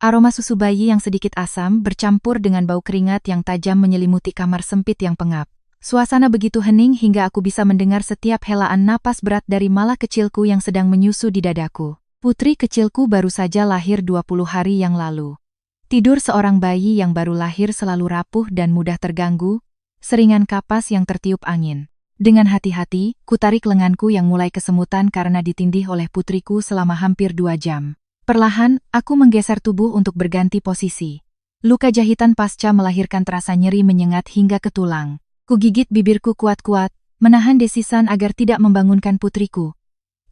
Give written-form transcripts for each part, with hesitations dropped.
Aroma susu bayi yang sedikit asam bercampur dengan bau keringat yang tajam menyelimuti kamar sempit yang pengap. Suasana begitu hening hingga aku bisa mendengar setiap helaan napas berat dari Mala kecilku yang sedang menyusu di dadaku. Putri kecilku baru saja lahir 20 hari yang lalu. Tidur seorang bayi yang baru lahir selalu rapuh dan mudah terganggu, seringan kapas yang tertiup angin. Dengan hati-hati, kutarik lenganku yang mulai kesemutan karena ditindih oleh putriku selama hampir 2 jam. Perlahan, aku menggeser tubuh untuk berganti posisi. Luka jahitan pasca melahirkan terasa nyeri menyengat hingga ke tulang. Kugigit bibirku kuat-kuat, menahan desisan agar tidak membangunkan putriku.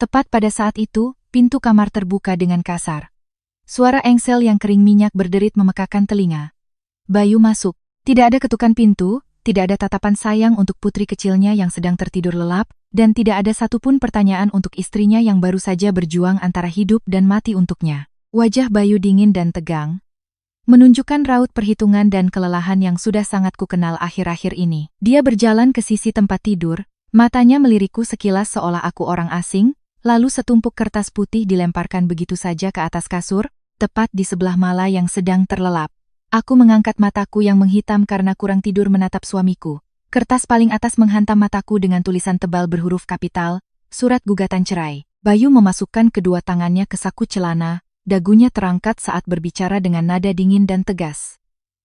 Tepat pada saat itu, pintu kamar terbuka dengan kasar. Suara engsel yang kering minyak berderit memekakan telinga. Bayu masuk. Tidak ada ketukan pintu, tidak ada tatapan sayang untuk putri kecilnya yang sedang tertidur lelap, dan tidak ada satupun pertanyaan untuk istrinya yang baru saja berjuang antara hidup dan mati untuknya. Wajah Bayu dingin dan tegang, menunjukkan raut perhitungan dan kelelahan yang sudah sangat kukenal akhir-akhir ini. Dia berjalan ke sisi tempat tidur, matanya melirikku sekilas seolah aku orang asing, lalu setumpuk kertas putih dilemparkan begitu saja ke atas kasur, tepat di sebelah Mala yang sedang terlelap. Aku mengangkat mataku yang menghitam karena kurang tidur menatap suamiku. Kertas paling atas menghantam mataku dengan tulisan tebal berhuruf kapital, surat gugatan cerai. Bayu memasukkan kedua tangannya ke saku celana, dagunya terangkat saat berbicara dengan nada dingin dan tegas.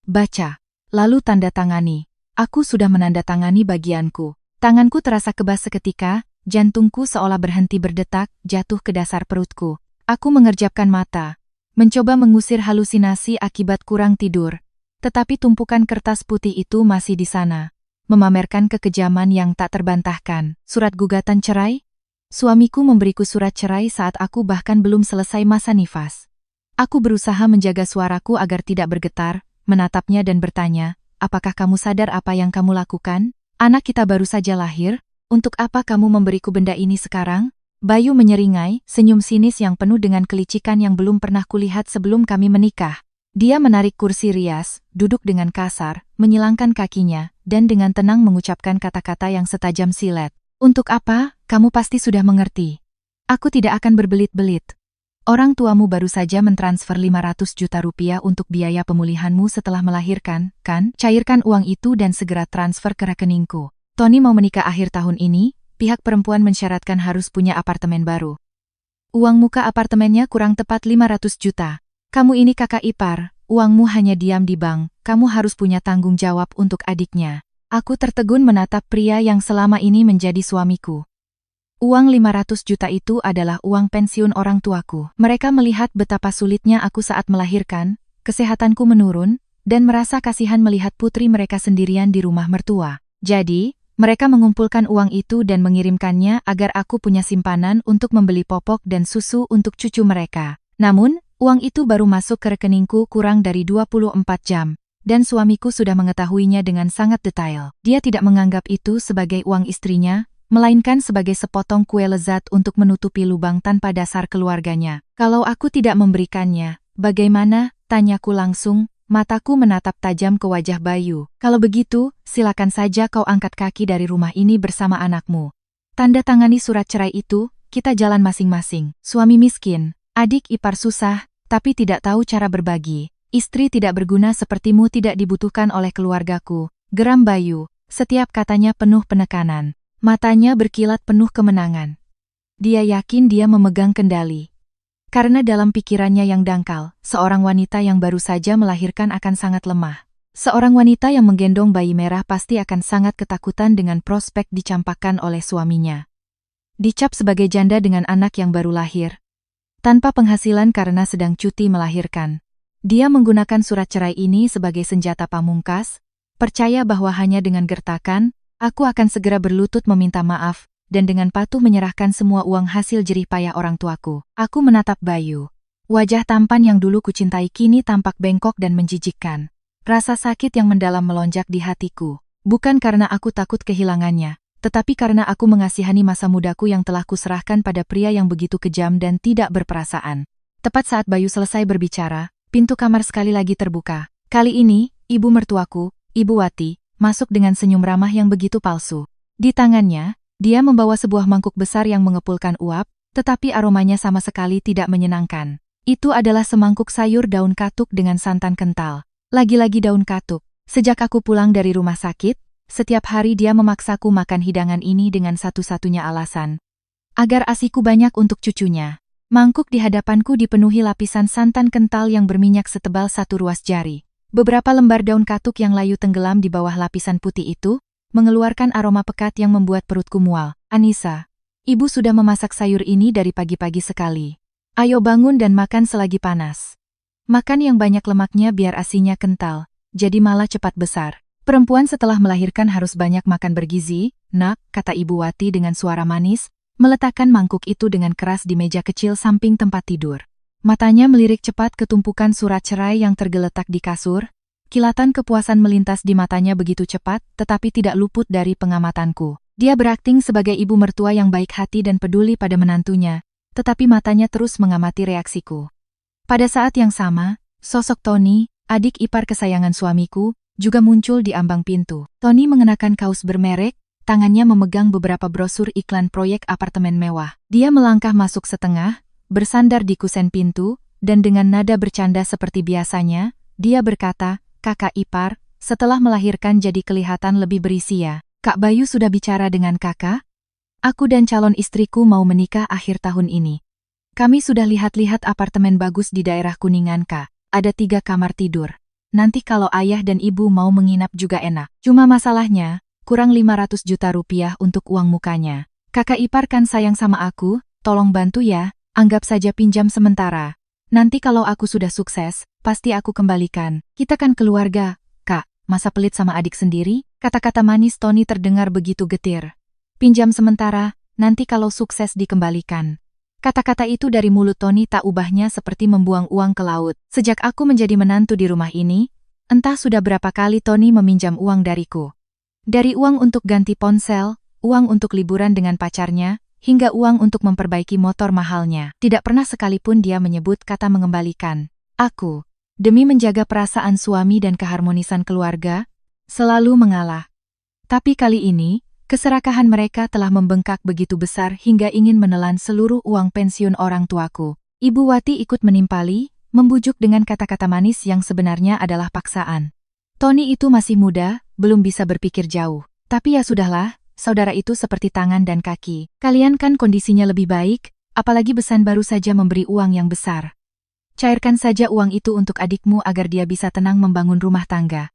Baca, lalu tanda tangani. Aku sudah menandatangani bagianku. Tanganku terasa kebas seketika, jantungku seolah berhenti berdetak, jatuh ke dasar perutku. Aku mengerjapkan mata, mencoba mengusir halusinasi akibat kurang tidur. Tetapi tumpukan kertas putih itu masih di sana, memamerkan kekejaman yang tak terbantahkan. Surat gugatan cerai? Suamiku memberiku surat cerai saat aku bahkan belum selesai masa nifas. Aku berusaha menjaga suaraku agar tidak bergetar, menatapnya dan bertanya, apakah kamu sadar apa yang kamu lakukan? Anak kita baru saja lahir, untuk apa kamu memberiku benda ini sekarang? Bayu menyeringai, senyum sinis yang penuh dengan kelicikan yang belum pernah kulihat sebelum kami menikah. Dia menarik kursi rias, duduk dengan kasar, menyilangkan kakinya, dan dengan tenang mengucapkan kata-kata yang setajam silet. Untuk apa? Kamu pasti sudah mengerti. Aku tidak akan berbelit-belit. Orang tuamu baru saja mentransfer 500 juta rupiah untuk biaya pemulihanmu setelah melahirkan, kan? Cairkan uang itu dan segera transfer ke rekeningku. Tony mau menikah akhir tahun ini, pihak perempuan mensyaratkan harus punya apartemen baru. Uang muka apartemennya kurang tepat 500 juta. Kamu ini kakak ipar, uangmu hanya diam di bank, kamu harus punya tanggung jawab untuk adiknya. Aku tertegun menatap pria yang selama ini menjadi suamiku. Uang 500 juta itu adalah uang pensiun orang tuaku. Mereka melihat betapa sulitnya aku saat melahirkan, kesehatanku menurun, dan merasa kasihan melihat putri mereka sendirian di rumah mertua. Jadi, mereka mengumpulkan uang itu dan mengirimkannya agar aku punya simpanan untuk membeli popok dan susu untuk cucu mereka. Namun, uang itu baru masuk ke rekeningku kurang dari 24 jam, dan suamiku sudah mengetahuinya dengan sangat detail. Dia tidak menganggap itu sebagai uang istrinya, melainkan sebagai sepotong kue lezat untuk menutupi lubang tanpa dasar keluarganya. Kalau aku tidak memberikannya, bagaimana? Tanyaku langsung, mataku menatap tajam ke wajah Bayu. Kalau begitu, silakan saja kau angkat kaki dari rumah ini bersama anakmu. Tanda tangani surat cerai itu, kita jalan masing-masing. Suami miskin, adik ipar susah, tapi tidak tahu cara berbagi. Istri tidak berguna sepertimu tidak dibutuhkan oleh keluargaku. Geram Bayu, setiap katanya penuh penekanan. Matanya berkilat penuh kemenangan. Dia yakin dia memegang kendali. Karena dalam pikirannya yang dangkal, seorang wanita yang baru saja melahirkan akan sangat lemah. Seorang wanita yang menggendong bayi merah pasti akan sangat ketakutan dengan prospek dicampakkan oleh suaminya. Dicap sebagai janda dengan anak yang baru lahir, tanpa penghasilan karena sedang cuti melahirkan. Dia menggunakan surat cerai ini sebagai senjata pamungkas, percaya bahwa hanya dengan gertakan, aku akan segera berlutut meminta maaf, dan dengan patuh menyerahkan semua uang hasil jerih payah orang tuaku. Aku menatap Bayu. Wajah tampan yang dulu kucintai kini tampak bengkok dan menjijikkan. Rasa sakit yang mendalam melonjak di hatiku. Bukan karena aku takut kehilangannya, tetapi karena aku mengasihani masa mudaku yang telah kuserahkan pada pria yang begitu kejam dan tidak berperasaan. Tepat saat Bayu selesai berbicara, pintu kamar sekali lagi terbuka. Kali ini, ibu mertuaku, Ibu Wati, masuk dengan senyum ramah yang begitu palsu. Di tangannya, dia membawa sebuah mangkuk besar yang mengepulkan uap, tetapi aromanya sama sekali tidak menyenangkan. Itu adalah semangkuk sayur daun katuk dengan santan kental. Lagi-lagi daun katuk. Sejak aku pulang dari rumah sakit, setiap hari dia memaksaku makan hidangan ini dengan satu-satunya alasan. Agar ASIku banyak untuk cucunya. Mangkuk di hadapanku dipenuhi lapisan santan kental yang berminyak setebal satu ruas jari. Beberapa lembar daun katuk yang layu tenggelam di bawah lapisan putih itu, mengeluarkan aroma pekat yang membuat perutku mual. Anissa, ibu sudah memasak sayur ini dari pagi-pagi sekali. Ayo bangun dan makan selagi panas. Makan yang banyak lemaknya biar asinya kental, jadi malah cepat besar. Perempuan setelah melahirkan harus banyak makan bergizi, nak, kata Ibu Wati dengan suara manis, meletakkan mangkuk itu dengan keras di meja kecil samping tempat tidur. Matanya melirik cepat ke tumpukan surat cerai yang tergeletak di kasur. Kilatan kepuasan melintas di matanya begitu cepat, tetapi tidak luput dari pengamatanku. Dia berakting sebagai ibu mertua yang baik hati dan peduli pada menantunya, tetapi matanya terus mengamati reaksiku. Pada saat yang sama, sosok Tony, adik ipar kesayangan suamiku, juga muncul di ambang pintu. Tony mengenakan kaos bermerek, tangannya memegang beberapa brosur iklan proyek apartemen mewah. Dia melangkah masuk setengah, bersandar di kusen pintu, dan dengan nada bercanda seperti biasanya, dia berkata, "Kakak ipar, setelah melahirkan jadi kelihatan lebih berisi ya. Kak Bayu sudah bicara dengan kakak? Aku dan calon istriku mau menikah akhir tahun ini. Kami sudah lihat-lihat apartemen bagus di daerah Kuningan, Kak. Ada 3 kamar tidur. Nanti kalau ayah dan ibu mau menginap juga enak. Cuma masalahnya, kurang 500 juta rupiah untuk uang mukanya. Kakak ipar kan sayang sama aku, tolong bantu ya, anggap saja pinjam sementara. Nanti kalau aku sudah sukses, pasti aku kembalikan. Kita kan keluarga, Kak, masa pelit sama adik sendiri?" Kata-kata manis Tony terdengar begitu getir. Pinjam sementara, nanti kalau sukses dikembalikan. Kata-kata itu dari mulut Tony tak ubahnya seperti membuang uang ke laut. Sejak aku menjadi menantu di rumah ini, entah sudah berapa kali Tony meminjam uang dariku. Dari uang untuk ganti ponsel, uang untuk liburan dengan pacarnya, hingga uang untuk memperbaiki motor mahalnya. Tidak pernah sekalipun dia menyebut kata mengembalikan. Aku, demi menjaga perasaan suami dan keharmonisan keluarga, selalu mengalah. Tapi kali ini, keserakahan mereka telah membengkak begitu besar hingga ingin menelan seluruh uang pensiun orang tuaku. Ibu Wati ikut menimpali, membujuk dengan kata-kata manis yang sebenarnya adalah paksaan. Tony itu masih muda, belum bisa berpikir jauh. Tapi ya sudahlah, saudara itu seperti tangan dan kaki. Kalian kan kondisinya lebih baik, apalagi Besan baru saja memberi uang yang besar. Cairkan saja uang itu untuk adikmu agar dia bisa tenang membangun rumah tangga.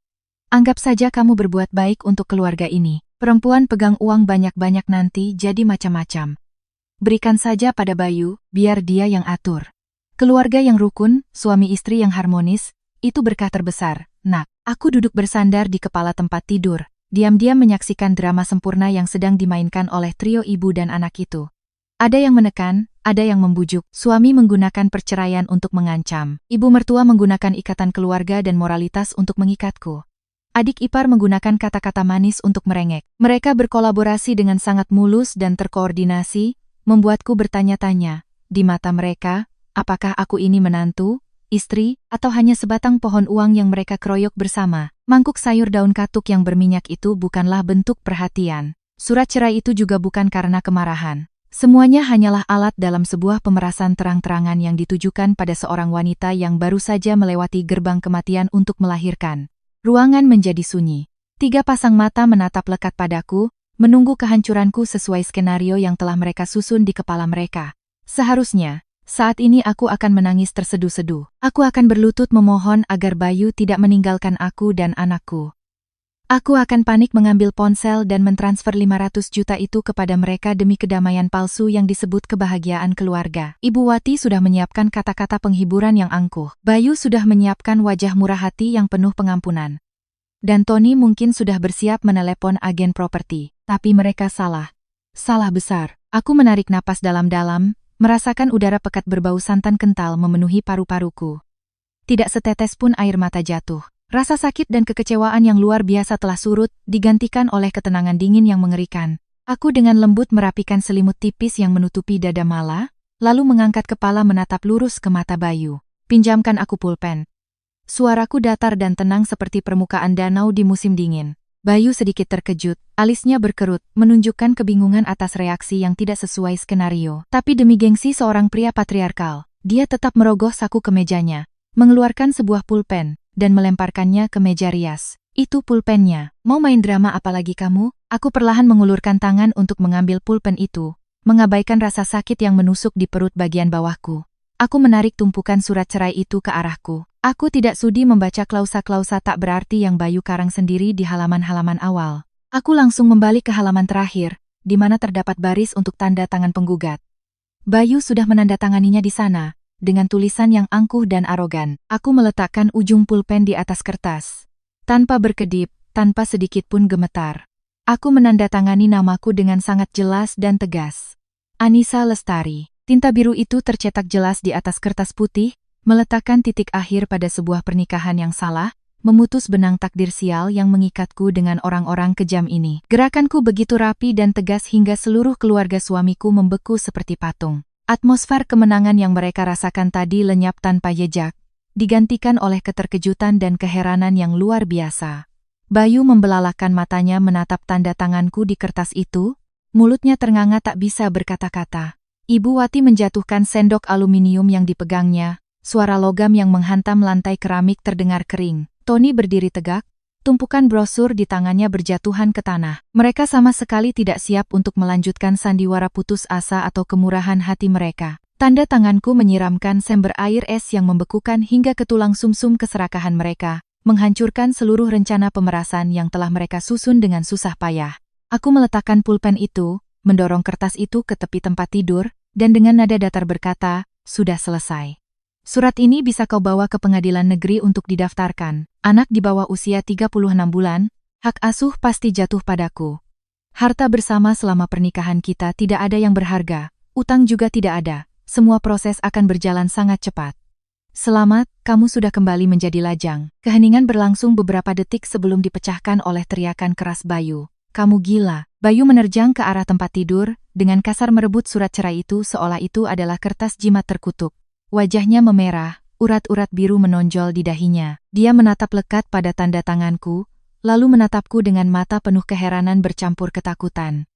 Anggap saja kamu berbuat baik untuk keluarga ini. Perempuan pegang uang banyak-banyak nanti jadi macam-macam. Berikan saja pada Bayu, biar dia yang atur. Keluarga yang rukun, suami istri yang harmonis, itu berkah terbesar. Nak, aku duduk bersandar di kepala tempat tidur, diam-diam menyaksikan drama sempurna yang sedang dimainkan oleh trio ibu dan anak itu. Ada yang menekan, ada yang membujuk. Suami menggunakan perceraian untuk mengancam. Ibu mertua menggunakan ikatan keluarga dan moralitas untuk mengikatku. Adik ipar menggunakan kata-kata manis untuk merengek. Mereka berkolaborasi dengan sangat mulus dan terkoordinasi, membuatku bertanya-tanya, di mata mereka, apakah aku ini menantu, istri, atau hanya sebatang pohon uang yang mereka keroyok bersama. Mangkuk sayur daun katuk yang berminyak itu bukanlah bentuk perhatian. Surat cerai itu juga bukan karena kemarahan. Semuanya hanyalah alat dalam sebuah pemerasan terang-terangan yang ditujukan pada seorang wanita yang baru saja melewati gerbang kematian untuk melahirkan. Ruangan menjadi sunyi. 3 pasang mata menatap lekat padaku, menunggu kehancuranku sesuai skenario yang telah mereka susun di kepala mereka. Seharusnya, saat ini aku akan menangis terseduh-seduh. Aku akan berlutut memohon agar Bayu tidak meninggalkan aku dan anakku. Aku akan panik mengambil ponsel dan mentransfer 500 juta itu kepada mereka demi kedamaian palsu yang disebut kebahagiaan keluarga. Ibu Wati sudah menyiapkan kata-kata penghiburan yang angkuh. Bayu sudah menyiapkan wajah murah hati yang penuh pengampunan. Dan Tony mungkin sudah bersiap menelepon agen properti. Tapi mereka salah. Salah besar. Aku menarik napas dalam-dalam, merasakan udara pekat berbau santan kental memenuhi paru-paruku. Tidak setetes pun air mata jatuh. Rasa sakit dan kekecewaan yang luar biasa telah surut, digantikan oleh ketenangan dingin yang mengerikan. Aku dengan lembut merapikan selimut tipis yang menutupi dada Mala, lalu mengangkat kepala menatap lurus ke mata Bayu. "Pinjamkan aku pulpen." Suaraku datar dan tenang seperti permukaan danau di musim dingin. Bayu sedikit terkejut, alisnya berkerut, menunjukkan kebingungan atas reaksi yang tidak sesuai skenario. Tapi demi gengsi seorang pria patriarkal, Dia tetap merogoh saku ke mejanya, mengeluarkan sebuah pulpen, dan melemparkannya ke meja rias. Itu pulpennya. Mau main drama apalagi kamu? Aku perlahan mengulurkan tangan untuk mengambil pulpen itu, mengabaikan rasa sakit yang menusuk di perut bagian bawahku. Aku menarik tumpukan surat cerai itu ke arahku. Aku tidak sudi membaca klausa-klausa tak berarti yang Bayu karang sendiri di halaman-halaman awal. Aku langsung membalik ke halaman terakhir, di mana terdapat baris untuk tanda tangan penggugat. Bayu sudah menandatanganinya di sana, dengan tulisan yang angkuh dan arogan. Aku meletakkan ujung pulpen di atas kertas. Tanpa berkedip, tanpa sedikit pun gemetar. Aku menandatangani namaku dengan sangat jelas dan tegas. Anissa Lestari. Tinta biru itu tercetak jelas di atas kertas putih, meletakkan titik akhir pada sebuah pernikahan yang salah, memutus benang takdir sial yang mengikatku dengan orang-orang kejam ini. Gerakanku begitu rapi dan tegas hingga seluruh keluarga suamiku membeku seperti patung. Atmosfer kemenangan yang mereka rasakan tadi lenyap tanpa jejak, digantikan oleh keterkejutan dan keheranan yang luar biasa. Bayu membelalakan matanya menatap tanda tanganku di kertas itu, mulutnya ternganga tak bisa berkata-kata. Ibu Wati menjatuhkan sendok aluminium yang dipegangnya, suara logam yang menghantam lantai keramik terdengar kering. Tony berdiri tegak, tumpukan brosur di tangannya berjatuhan ke tanah. Mereka sama sekali tidak siap untuk melanjutkan sandiwara putus asa atau kemurahan hati mereka. Tanda tanganku menyiramkan sember air es yang membekukan hingga ke tulang sumsum keserakahan mereka, menghancurkan seluruh rencana pemerasan yang telah mereka susun dengan susah payah. Aku meletakkan pulpen itu, mendorong kertas itu ke tepi tempat tidur, dan dengan nada datar berkata, "Sudah selesai. Surat ini bisa kau bawa ke pengadilan negeri untuk didaftarkan. Anak di bawah usia 36 bulan, hak asuh pasti jatuh padaku. Harta bersama selama pernikahan kita tidak ada yang berharga, utang juga tidak ada, semua proses akan berjalan sangat cepat. Selamat, kamu sudah kembali menjadi lajang." Keheningan berlangsung beberapa detik sebelum dipecahkan oleh teriakan keras Bayu. "Kamu gila." Bayu menerjang ke arah tempat tidur, dengan kasar merebut surat cerai itu seolah itu adalah kertas jimat terkutuk. Wajahnya memerah, urat-urat biru menonjol di dahinya. Dia menatap lekat pada tanda tanganku, lalu menatapku dengan mata penuh keheranan bercampur ketakutan.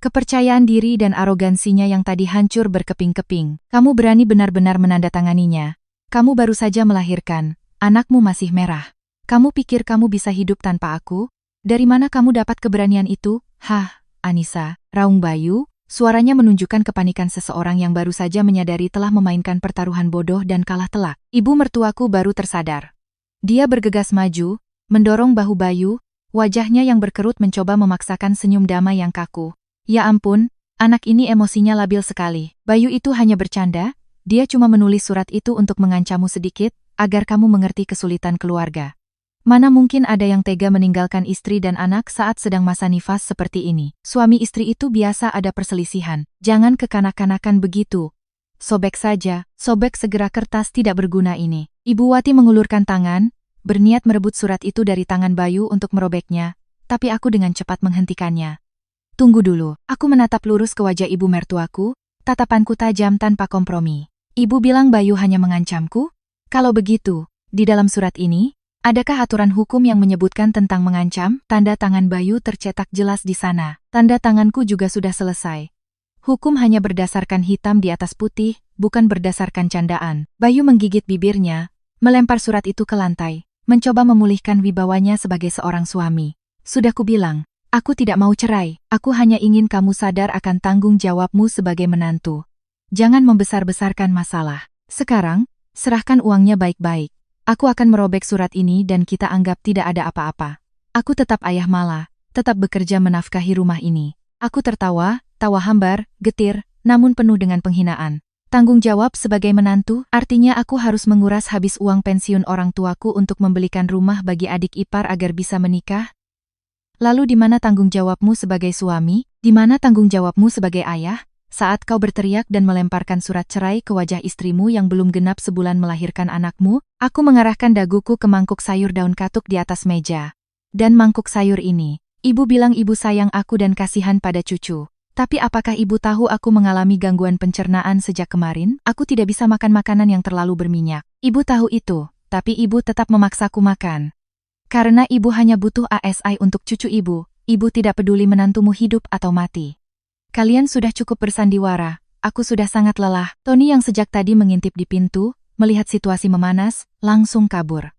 Kepercayaan diri dan arogansinya yang tadi hancur berkeping-keping. "Kamu berani benar-benar menandatanganinya. Kamu baru saja melahirkan, anakmu masih merah. Kamu pikir kamu bisa hidup tanpa aku? Dari mana kamu dapat keberanian itu?" "Hah, Anissa," raung Bayu. Suaranya menunjukkan kepanikan seseorang yang baru saja menyadari telah memainkan pertaruhan bodoh dan kalah telak. Ibu mertuaku baru tersadar. Dia bergegas maju, mendorong bahu Bayu, wajahnya yang berkerut mencoba memaksakan senyum damai yang kaku. "Ya ampun, anak ini emosinya labil sekali. Bayu itu hanya bercanda, dia cuma menulis surat itu untuk mengancammu sedikit, agar kamu mengerti kesulitan keluarga. Mana mungkin ada yang tega meninggalkan istri dan anak saat sedang masa nifas seperti ini. Suami istri itu biasa ada perselisihan. Jangan kekanak-kanakan begitu. Sobek saja, sobek segera kertas tidak berguna ini." Ibu Wati mengulurkan tangan, berniat merebut surat itu dari tangan Bayu untuk merobeknya, tapi aku dengan cepat menghentikannya. "Tunggu dulu." Aku menatap lurus ke wajah ibu mertuaku, tatapanku tajam tanpa kompromi. "Ibu bilang Bayu hanya mengancamku? Kalau begitu, di dalam surat ini, adakah aturan hukum yang menyebutkan tentang mengancam?" Tanda tangan Bayu tercetak jelas di sana. Tanda tanganku juga sudah selesai. Hukum hanya berdasarkan hitam di atas putih, bukan berdasarkan candaan. Bayu menggigit bibirnya, melempar surat itu ke lantai, mencoba memulihkan wibawanya sebagai seorang suami. "Sudah kubilang, aku tidak mau cerai. Aku hanya ingin kamu sadar akan tanggung jawabmu sebagai menantu. Jangan membesar-besarkan masalah. Sekarang, serahkan uangnya baik-baik. Aku akan merobek surat ini dan kita anggap tidak ada apa-apa. Aku tetap ayah Mala, tetap bekerja menafkahi rumah ini." Aku tertawa, tawa hambar, getir, namun penuh dengan penghinaan. Tanggung jawab sebagai menantu, artinya aku harus menguras habis uang pensiun orang tuaku untuk membelikan rumah bagi adik ipar agar bisa menikah? Lalu di mana tanggung jawabmu sebagai suami? Di mana tanggung jawabmu sebagai ayah? Saat kau berteriak dan melemparkan surat cerai ke wajah istrimu yang belum genap sebulan melahirkan anakmu, aku mengarahkan daguku ke mangkuk sayur daun katuk di atas meja. "Dan mangkuk sayur ini, ibu bilang ibu sayang aku dan kasihan pada cucu. Tapi apakah ibu tahu aku mengalami gangguan pencernaan sejak kemarin? Aku tidak bisa makan makanan yang terlalu berminyak. Ibu tahu itu, tapi ibu tetap memaksaku makan. Karena ibu hanya butuh ASI untuk cucu ibu, ibu tidak peduli menantumu hidup atau mati. Kalian sudah cukup bersandiwara, aku sudah sangat lelah. Tony yang sejak tadi mengintip di pintu, melihat situasi memanas, langsung kabur.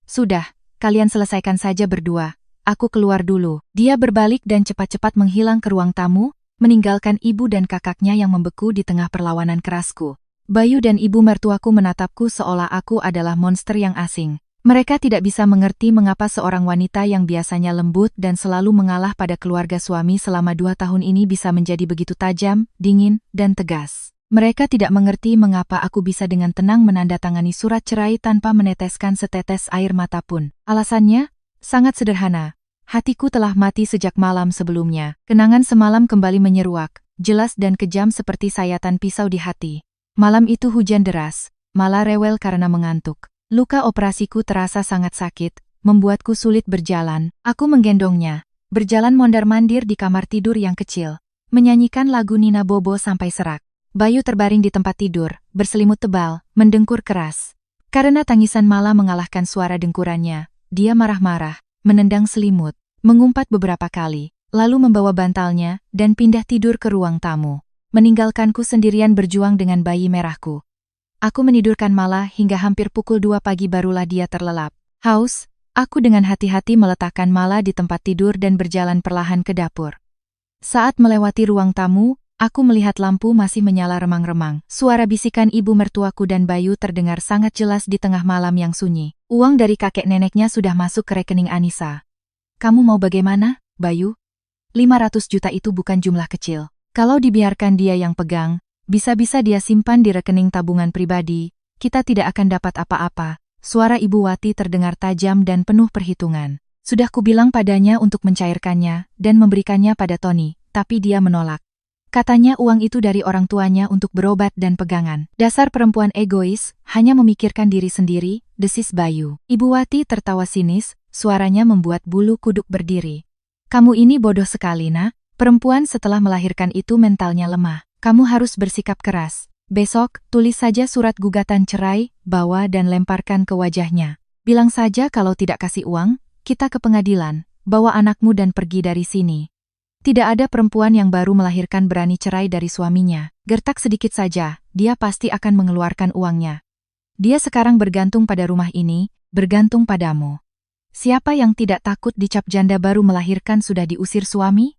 Sudah, kalian selesaikan saja berdua. Aku keluar dulu. Dia berbalik dan cepat-cepat menghilang ke ruang tamu, meninggalkan ibu dan kakaknya yang membeku di tengah perlawanan kerasku. Bayu dan ibu mertuaku menatapku seolah aku adalah monster yang asing. Mereka tidak bisa mengerti mengapa seorang wanita yang biasanya lembut dan selalu mengalah pada keluarga suami selama 2 tahun ini bisa menjadi begitu tajam, dingin, dan tegas. Mereka tidak mengerti mengapa aku bisa dengan tenang menandatangani surat cerai tanpa meneteskan setetes air mata pun. Alasannya? Sangat sederhana. Hatiku telah mati sejak malam sebelumnya. Kenangan semalam kembali menyeruak, jelas dan kejam seperti sayatan pisau di hati. Malam itu hujan deras, malah rewel karena mengantuk. Luka operasiku terasa sangat sakit, membuatku sulit berjalan. Aku menggendongnya, berjalan mondar-mandir di kamar tidur yang kecil, menyanyikan lagu Nina Bobo sampai serak. Bayu terbaring di tempat tidur, berselimut tebal, mendengkur keras. Karena tangisan malah mengalahkan suara dengkurannya, dia marah-marah, menendang selimut, mengumpat beberapa kali, lalu membawa bantalnya dan pindah tidur ke ruang tamu, meninggalkanku sendirian berjuang dengan bayi merahku. Aku menidurkan Mala hingga hampir pukul 2 pagi barulah dia terlelap. Haus, aku dengan hati-hati meletakkan Mala di tempat tidur dan berjalan perlahan ke dapur. Saat melewati ruang tamu, aku melihat lampu masih menyala remang-remang. Suara bisikan ibu mertuaku dan Bayu terdengar sangat jelas di tengah malam yang sunyi. Uang dari kakek neneknya sudah masuk ke rekening Anissa. Kamu mau bagaimana, Bayu? 500 juta itu bukan jumlah kecil. Kalau dibiarkan dia yang pegang, bisa-bisa dia simpan di rekening tabungan pribadi, kita tidak akan dapat apa-apa. Suara Ibu Wati terdengar tajam dan penuh perhitungan. Sudah kubilang padanya untuk mencairkannya dan memberikannya pada Tony, tapi dia menolak. Katanya uang itu dari orang tuanya untuk berobat dan pegangan. Dasar perempuan egois, hanya memikirkan diri sendiri, desis Bayu. Ibu Wati tertawa sinis, suaranya membuat bulu kuduk berdiri. Kamu ini bodoh sekali, nak. Perempuan setelah melahirkan itu mentalnya lemah. Kamu harus bersikap keras. Besok, tulis saja surat gugatan cerai, bawa dan lemparkan ke wajahnya. Bilang saja kalau tidak kasih uang, kita ke pengadilan, bawa anakmu dan pergi dari sini. Tidak ada perempuan yang baru melahirkan berani cerai dari suaminya. Gertak sedikit saja, dia pasti akan mengeluarkan uangnya. Dia sekarang bergantung pada rumah ini, bergantung padamu. Siapa yang tidak takut dicap janda baru melahirkan sudah diusir suami?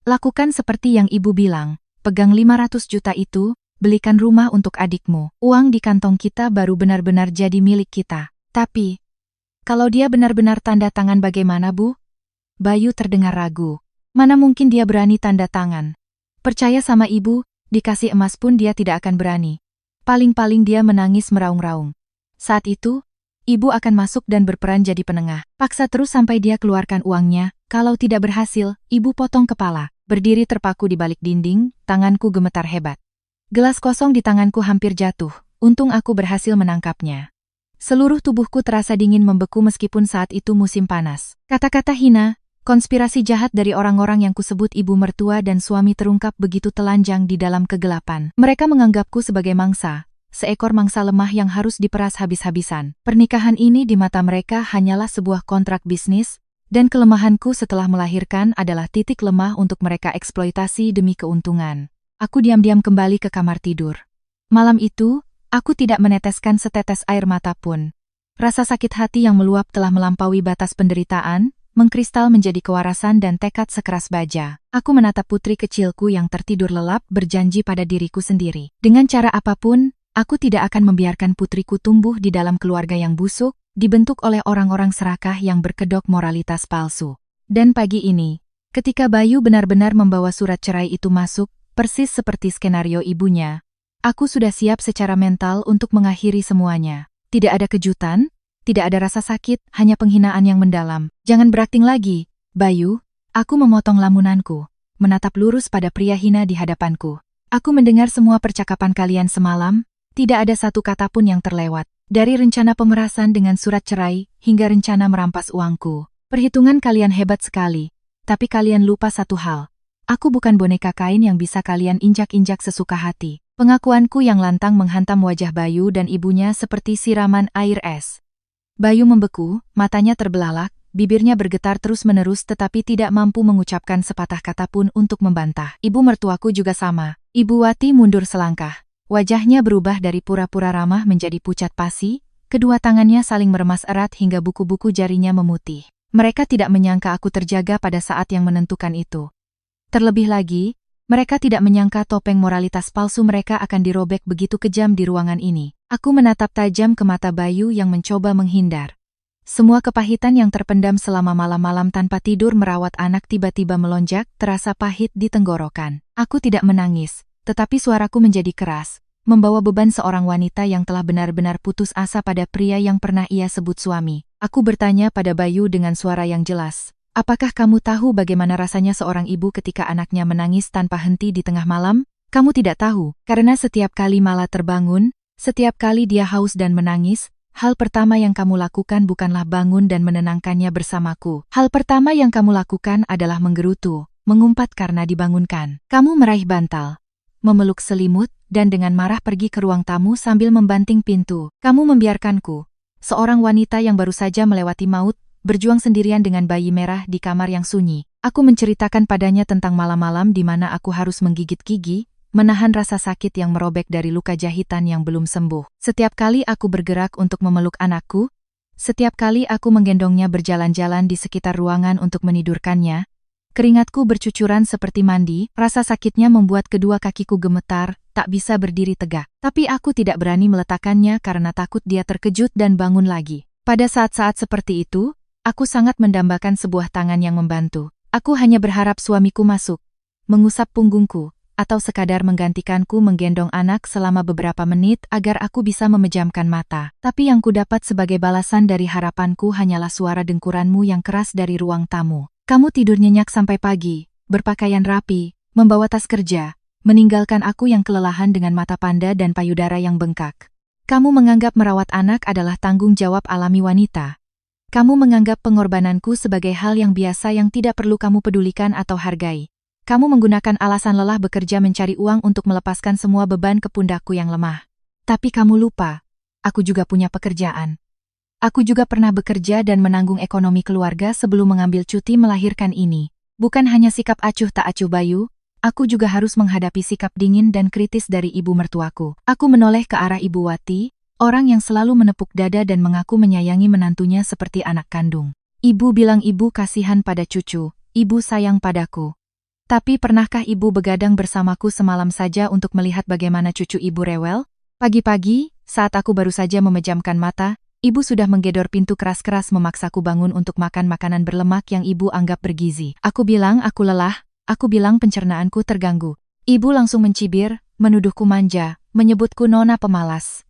Lakukan seperti yang ibu bilang. Pegang 500 juta itu, belikan rumah untuk adikmu. Uang di kantong kita baru benar-benar jadi milik kita. Tapi, kalau dia benar-benar tanda tangan bagaimana, Bu? Bayu terdengar ragu. Mana mungkin dia berani tanda tangan? Percaya sama ibu, dikasih emas pun dia tidak akan berani. Paling-paling dia menangis meraung-raung. Saat itu, ibu akan masuk dan berperan jadi penengah. Paksa terus sampai dia keluarkan uangnya. Kalau tidak berhasil, ibu potong kepala. Berdiri terpaku di balik dinding, tanganku gemetar hebat. Gelas kosong di tanganku hampir jatuh, untung aku berhasil menangkapnya. Seluruh tubuhku terasa dingin membeku meskipun saat itu musim panas. Kata-kata hina, konspirasi jahat dari orang-orang yang kusebut ibu mertua dan suami terungkap begitu telanjang di dalam kegelapan. Mereka menganggapku sebagai mangsa, seekor mangsa lemah yang harus diperas habis-habisan. Pernikahan ini di mata mereka hanyalah sebuah kontrak bisnis, dan kelemahanku setelah melahirkan adalah titik lemah untuk mereka eksploitasi demi keuntungan. Aku diam-diam kembali ke kamar tidur. Malam itu, aku tidak meneteskan setetes air mata pun. Rasa sakit hati yang meluap telah melampaui batas penderitaan, mengkristal menjadi kewarasan dan tekad sekeras baja. Aku menatap putri kecilku yang tertidur lelap berjanji pada diriku sendiri. Dengan cara apapun, aku tidak akan membiarkan putriku tumbuh di dalam keluarga yang busuk, dibentuk oleh orang-orang serakah yang berkedok moralitas palsu. Dan pagi ini, ketika Bayu benar-benar membawa surat cerai itu masuk, persis seperti skenario ibunya, aku sudah siap secara mental untuk mengakhiri semuanya. Tidak ada kejutan, tidak ada rasa sakit, hanya penghinaan yang mendalam. Jangan berakting lagi, Bayu. Aku memotong lamunanku, menatap lurus pada pria hina di hadapanku. Aku mendengar semua percakapan kalian semalam, tidak ada satu kata pun yang terlewat. Dari rencana pemerasan dengan surat cerai, hingga rencana merampas uangku. Perhitungan kalian hebat sekali, tapi kalian lupa satu hal. Aku bukan boneka kain yang bisa kalian injak-injak sesuka hati. Pengakuanku yang lantang menghantam wajah Bayu dan ibunya seperti siraman air es. Bayu membeku, matanya terbelalak, bibirnya bergetar terus-menerus tetapi tidak mampu mengucapkan sepatah kata pun untuk membantah. Ibu mertuaku juga sama. Ibu Wati mundur selangkah. Wajahnya berubah dari pura-pura ramah menjadi pucat pasi, kedua tangannya saling meremas erat hingga buku-buku jarinya memutih. Mereka tidak menyangka aku terjaga pada saat yang menentukan itu. Terlebih lagi, mereka tidak menyangka topeng moralitas palsu mereka akan dirobek begitu kejam di ruangan ini. Aku menatap tajam ke mata Bayu yang mencoba menghindar. Semua kepahitan yang terpendam selama malam-malam tanpa tidur merawat anak tiba-tiba melonjak, terasa pahit di tenggorokan. Aku tidak menangis, tetapi suaraku menjadi keras, membawa beban seorang wanita yang telah benar-benar putus asa pada pria yang pernah ia sebut suami. Aku bertanya pada Bayu dengan suara yang jelas, apakah kamu tahu bagaimana rasanya seorang ibu ketika anaknya menangis tanpa henti di tengah malam? Kamu tidak tahu, karena setiap kali Mala terbangun, setiap kali dia haus dan menangis, hal pertama yang kamu lakukan bukanlah bangun dan menenangkannya bersamaku. Hal pertama yang kamu lakukan adalah menggerutu, mengumpat karena dibangunkan. Kamu meraih bantal, memeluk selimut, dan dengan marah pergi ke ruang tamu sambil membanting pintu. Kamu membiarkanku, seorang wanita yang baru saja melewati maut, berjuang sendirian dengan bayi merah di kamar yang sunyi. Aku menceritakan padanya tentang malam-malam di mana aku harus menggigit gigi, menahan rasa sakit yang merobek dari luka jahitan yang belum sembuh. Setiap kali aku bergerak untuk memeluk anakku, setiap kali aku menggendongnya berjalan-jalan di sekitar ruangan untuk menidurkannya, keringatku bercucuran seperti mandi, rasa sakitnya membuat kedua kakiku gemetar, tak bisa berdiri tegak. Tapi aku tidak berani meletakkannya karena takut dia terkejut dan bangun lagi. Pada saat-saat seperti itu, aku sangat mendambakan sebuah tangan yang membantu. Aku hanya berharap suamiku masuk, mengusap punggungku, atau sekadar menggantikanku menggendong anak selama beberapa menit agar aku bisa memejamkan mata. Tapi yang kudapat sebagai balasan dari harapanku hanyalah suara dengkuranmu yang keras dari ruang tamu. Kamu tidur nyenyak sampai pagi, berpakaian rapi, membawa tas kerja, meninggalkan aku yang kelelahan dengan mata panda dan payudara yang bengkak. Kamu menganggap merawat anak adalah tanggung jawab alami wanita. Kamu menganggap pengorbananku sebagai hal yang biasa yang tidak perlu kamu pedulikan atau hargai. Kamu menggunakan alasan lelah bekerja mencari uang untuk melepaskan semua beban ke pundakku yang lemah. Tapi kamu lupa, aku juga punya pekerjaan. Aku juga pernah bekerja dan menanggung ekonomi keluarga sebelum mengambil cuti melahirkan ini. Bukan hanya sikap acuh tak acuh Bayu, aku juga harus menghadapi sikap dingin dan kritis dari ibu mertuaku. Aku menoleh ke arah Ibu Wati, orang yang selalu menepuk dada dan mengaku menyayangi menantunya seperti anak kandung. Ibu bilang ibu kasihan pada cucu, ibu sayang padaku. Tapi pernahkah ibu begadang bersamaku semalam saja untuk melihat bagaimana cucu ibu rewel? Pagi-pagi, saat aku baru saja memejamkan mata, ibu sudah menggedor pintu keras-keras memaksaku bangun untuk makan makanan berlemak yang ibu anggap bergizi. Aku bilang aku lelah, aku bilang pencernaanku terganggu. Ibu langsung mencibir, menuduhku manja, menyebutku nona pemalas.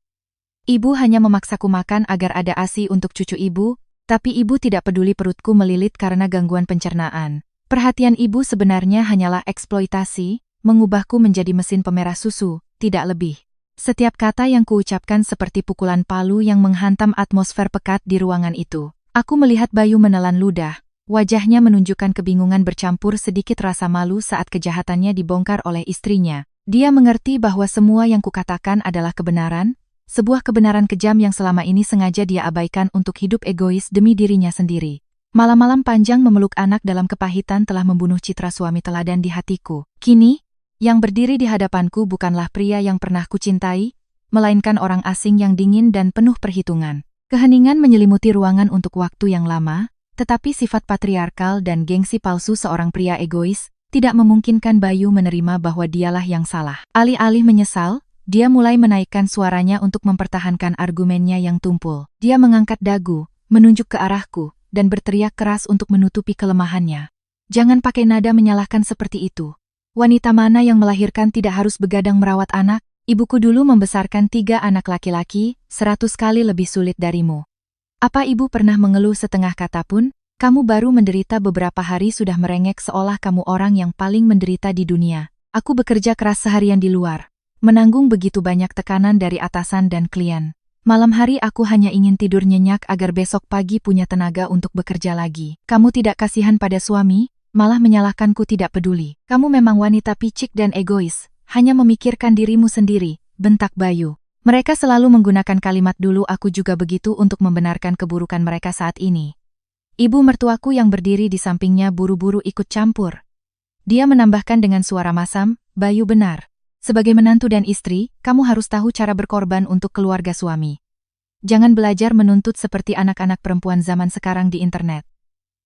Ibu hanya memaksaku makan agar ada ASI untuk cucu ibu, tapi ibu tidak peduli perutku melilit karena gangguan pencernaan. Perhatian ibu sebenarnya hanyalah eksploitasi, mengubahku menjadi mesin pemerah susu, tidak lebih. Setiap kata yang kuucapkan seperti pukulan palu yang menghantam atmosfer pekat di ruangan itu. Aku melihat Bayu menelan ludah, wajahnya menunjukkan kebingungan bercampur sedikit rasa malu saat kejahatannya dibongkar oleh istrinya. Dia mengerti bahwa semua yang kukatakan adalah kebenaran, sebuah kebenaran kejam yang selama ini sengaja dia abaikan untuk hidup egois demi dirinya sendiri. Malam-malam panjang memeluk anak dalam kepahitan telah membunuh citra suami teladan di hatiku. Kini, yang berdiri di hadapanku bukanlah pria yang pernah kucintai, melainkan orang asing yang dingin dan penuh perhitungan. Keheningan menyelimuti ruangan untuk waktu yang lama, tetapi sifat patriarkal dan gengsi palsu seorang pria egois tidak memungkinkan Bayu menerima bahwa dialah yang salah. Alih-alih menyesal, dia mulai menaikkan suaranya untuk mempertahankan argumennya yang tumpul. Dia mengangkat dagu, menunjuk ke arahku, dan berteriak keras untuk menutupi kelemahannya. Jangan pakai nada menyalahkan seperti itu. Wanita mana yang melahirkan tidak harus begadang merawat anak? Ibuku dulu membesarkan 3 anak laki-laki, 100 kali lebih sulit darimu. Apa ibu pernah mengeluh setengah kata pun? Kamu baru menderita beberapa hari sudah merengek seolah kamu orang yang paling menderita di dunia. Aku bekerja keras seharian di luar, menanggung begitu banyak tekanan dari atasan dan klien. Malam hari aku hanya ingin tidur nyenyak agar besok pagi punya tenaga untuk bekerja lagi. Kamu tidak kasihan pada suami, malah menyalahkanku tidak peduli. Kamu memang wanita picik dan egois, hanya memikirkan dirimu sendiri, bentak Bayu. Mereka selalu menggunakan kalimat dulu aku juga begitu untuk membenarkan keburukan mereka saat ini. Ibu mertuaku yang berdiri di sampingnya buru-buru ikut campur. Dia menambahkan dengan suara masam, Bayu benar. Sebagai menantu dan istri, kamu harus tahu cara berkorban untuk keluarga suami. Jangan belajar menuntut seperti anak-anak perempuan zaman sekarang di internet.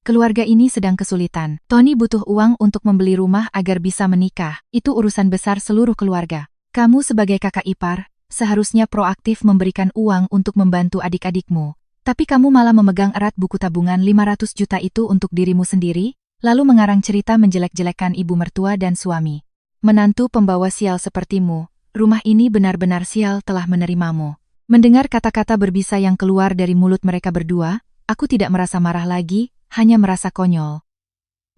Keluarga ini sedang kesulitan. Tony butuh uang untuk membeli rumah agar bisa menikah. Itu urusan besar seluruh keluarga. Kamu sebagai kakak ipar, seharusnya proaktif memberikan uang untuk membantu adik-adikmu. Tapi kamu malah memegang erat buku tabungan 500 juta itu untuk dirimu sendiri, lalu mengarang cerita menjelek-jelekan ibu mertua dan suami. Menantu pembawa sial sepertimu, rumah ini benar-benar sial telah menerimamu. Mendengar kata-kata berbisa yang keluar dari mulut mereka berdua, aku tidak merasa marah lagi, hanya merasa konyol.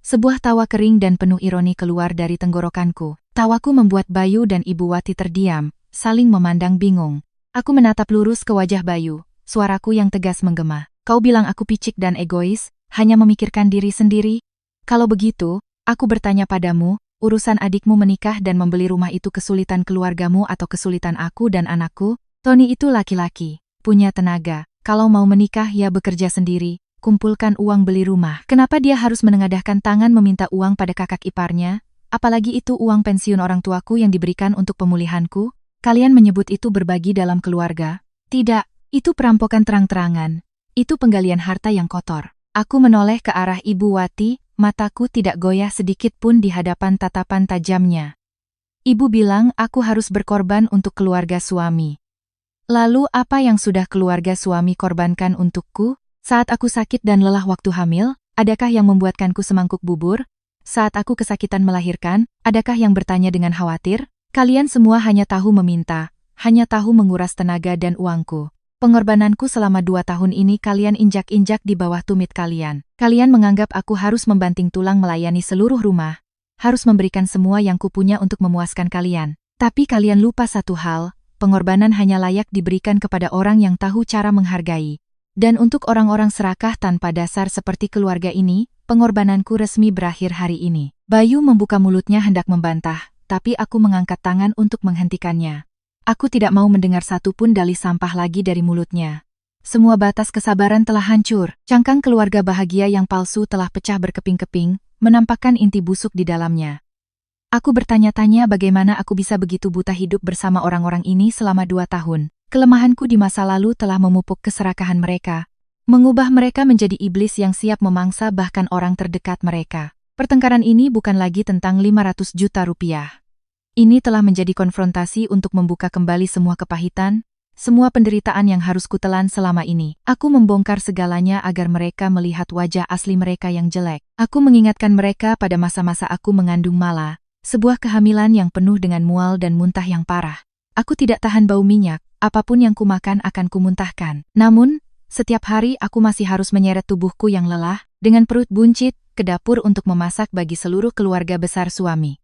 Sebuah tawa kering dan penuh ironi keluar dari tenggorokanku. Tawaku membuat Bayu dan Ibu Wati terdiam, saling memandang bingung. Aku menatap lurus ke wajah Bayu, suaraku yang tegas menggema. Kau bilang aku picik dan egois, hanya memikirkan diri sendiri? Kalau begitu, aku bertanya padamu, urusan adikmu menikah dan membeli rumah itu kesulitan keluargamu atau kesulitan aku dan anakku? Tony itu laki-laki, punya tenaga. Kalau mau menikah ya bekerja sendiri. Kumpulkan uang beli rumah. Kenapa dia harus menengadahkan tangan meminta uang pada kakak iparnya? Apalagi itu uang pensiun orang tuaku yang diberikan untuk pemulihanku? Kalian menyebut itu berbagi dalam keluarga? Tidak, itu perampokan terang-terangan. Itu penggalian harta yang kotor. Aku menoleh ke arah Ibu Wati, mataku tidak goyah sedikit pun di hadapan tatapan tajamnya. Ibu bilang aku harus berkorban untuk keluarga suami. Lalu apa yang sudah keluarga suami korbankan untukku? Saat aku sakit dan lelah waktu hamil, adakah yang membuatkanku semangkuk bubur? Saat aku kesakitan melahirkan, adakah yang bertanya dengan khawatir? Kalian semua hanya tahu meminta, hanya tahu menguras tenaga dan uangku. Pengorbananku selama 2 tahun ini kalian injak-injak di bawah tumit kalian. Kalian menganggap aku harus membanting tulang melayani seluruh rumah, harus memberikan semua yang kupunya untuk memuaskan kalian. Tapi kalian lupa satu hal, pengorbanan hanya layak diberikan kepada orang yang tahu cara menghargai. Dan untuk orang-orang serakah tanpa dasar seperti keluarga ini, pengorbananku resmi berakhir hari ini. Bayu membuka mulutnya hendak membantah, tapi aku mengangkat tangan untuk menghentikannya. Aku tidak mau mendengar satupun dalih sampah lagi dari mulutnya. Semua batas kesabaran telah hancur. Cangkang keluarga bahagia yang palsu telah pecah berkeping-keping, menampakkan inti busuk di dalamnya. Aku bertanya-tanya bagaimana aku bisa begitu buta hidup bersama orang-orang ini selama 2 tahun. Kelemahanku di masa lalu telah memupuk keserakahan mereka, mengubah mereka menjadi iblis yang siap memangsa bahkan orang terdekat mereka. Pertengkaran ini bukan lagi tentang 500 juta rupiah. Ini telah menjadi konfrontasi untuk membuka kembali semua kepahitan, semua penderitaan yang harus kutelan selama ini. Aku membongkar segalanya agar mereka melihat wajah asli mereka yang jelek. Aku mengingatkan mereka pada masa-masa aku mengandung Mala, sebuah kehamilan yang penuh dengan mual dan muntah yang parah. Aku tidak tahan bau minyak. Apapun yang kumakan akan kumuntahkan. Namun, setiap hari aku masih harus menyeret tubuhku yang lelah, dengan perut buncit, ke dapur untuk memasak bagi seluruh keluarga besar suami.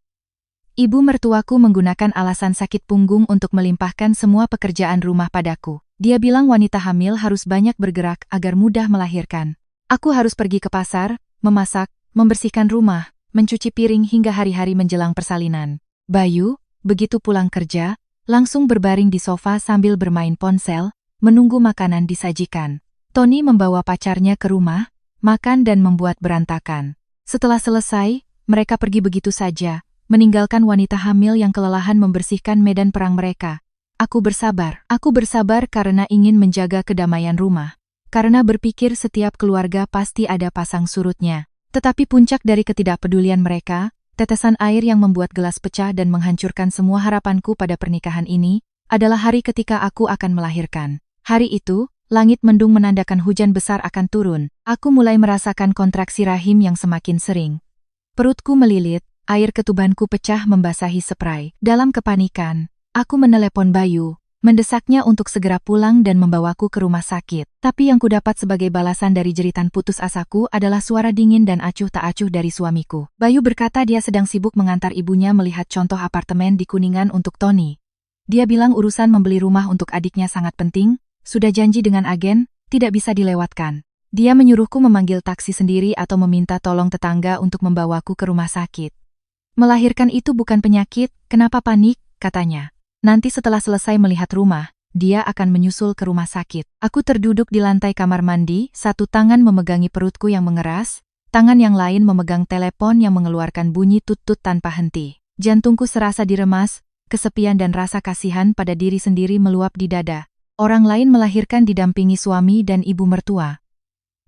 Ibu mertuaku menggunakan alasan sakit punggung untuk melimpahkan semua pekerjaan rumah padaku. Dia bilang wanita hamil harus banyak bergerak agar mudah melahirkan. Aku harus pergi ke pasar, memasak, membersihkan rumah, mencuci piring hingga hari-hari menjelang persalinan. Bayu, begitu pulang kerja, langsung berbaring di sofa sambil bermain ponsel, menunggu makanan disajikan. Tony membawa pacarnya ke rumah, makan dan membuat berantakan. Setelah selesai, mereka pergi begitu saja, meninggalkan wanita hamil yang kelelahan membersihkan medan perang mereka. Aku bersabar karena ingin menjaga kedamaian rumah. Karena berpikir setiap keluarga pasti ada pasang surutnya. Tetapi puncak dari ketidakpedulian mereka, tetesan air yang membuat gelas pecah dan menghancurkan semua harapanku pada pernikahan ini, adalah hari ketika aku akan melahirkan. Hari itu, langit mendung menandakan hujan besar akan turun. Aku mulai merasakan kontraksi rahim yang semakin sering. Perutku melilit, air ketubanku pecah membasahi spray. Dalam kepanikan, aku menelepon Bayu, mendesaknya untuk segera pulang dan membawaku ke rumah sakit. Tapi yang kudapat sebagai balasan dari jeritan putus asaku adalah suara dingin dan acuh tak acuh dari suamiku. Bayu berkata dia sedang sibuk mengantar ibunya melihat contoh apartemen di Kuningan untuk Tony. Dia bilang urusan membeli rumah untuk adiknya sangat penting, sudah janji dengan agen, tidak bisa dilewatkan. Dia menyuruhku memanggil taksi sendiri atau meminta tolong tetangga untuk membawaku ke rumah sakit. Melahirkan itu bukan penyakit, kenapa panik, katanya. Nanti setelah selesai melihat rumah, dia akan menyusul ke rumah sakit. Aku terduduk di lantai kamar mandi, satu tangan memegangi perutku yang mengeras, tangan yang lain memegang telepon yang mengeluarkan bunyi tut-tut tanpa henti. Jantungku serasa diremas, kesepian dan rasa kasihan pada diri sendiri meluap di dada. Orang lain melahirkan didampingi suami dan ibu mertua.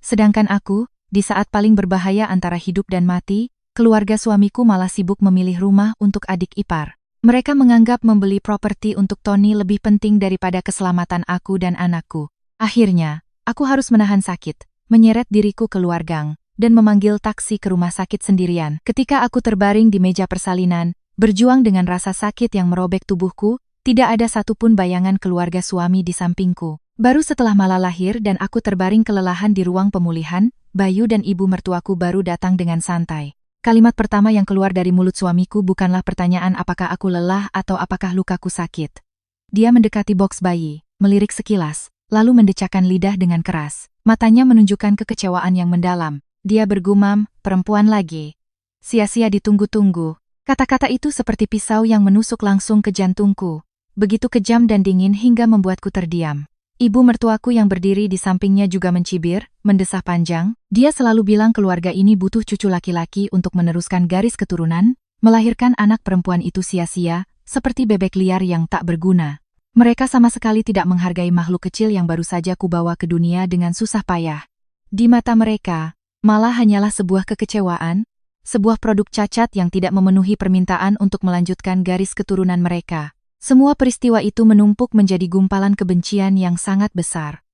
Sedangkan aku, di saat paling berbahaya antara hidup dan mati, keluarga suamiku malah sibuk memilih rumah untuk adik ipar. Mereka menganggap membeli properti untuk Tony lebih penting daripada keselamatan aku dan anakku. Akhirnya, aku harus menahan sakit, menyeret diriku keluar gang, dan memanggil taksi ke rumah sakit sendirian. Ketika aku terbaring di meja persalinan, berjuang dengan rasa sakit yang merobek tubuhku, tidak ada satupun bayangan keluarga suami di sampingku. Baru setelah Mala lahir dan aku terbaring kelelahan di ruang pemulihan, Bayu dan ibu mertuaku baru datang dengan santai. Kalimat pertama yang keluar dari mulut suamiku bukanlah pertanyaan apakah aku lelah atau apakah lukaku sakit. Dia mendekati boks bayi, melirik sekilas, lalu mendecakkan lidah dengan keras. Matanya menunjukkan kekecewaan yang mendalam. Dia bergumam, "Perempuan lagi." Sia-sia ditunggu-tunggu. Kata-kata itu seperti pisau yang menusuk langsung ke jantungku. Begitu kejam dan dingin hingga membuatku terdiam. Ibu mertuaku yang berdiri di sampingnya juga mencibir, mendesah panjang. Dia selalu bilang keluarga ini butuh cucu laki-laki untuk meneruskan garis keturunan, melahirkan anak perempuan itu sia-sia, seperti bebek liar yang tak berguna. Mereka sama sekali tidak menghargai makhluk kecil yang baru saja kubawa ke dunia dengan susah payah. Di mata mereka, malah hanyalah sebuah kekecewaan, sebuah produk cacat yang tidak memenuhi permintaan untuk melanjutkan garis keturunan mereka. Semua peristiwa itu menumpuk menjadi gumpalan kebencian yang sangat besar.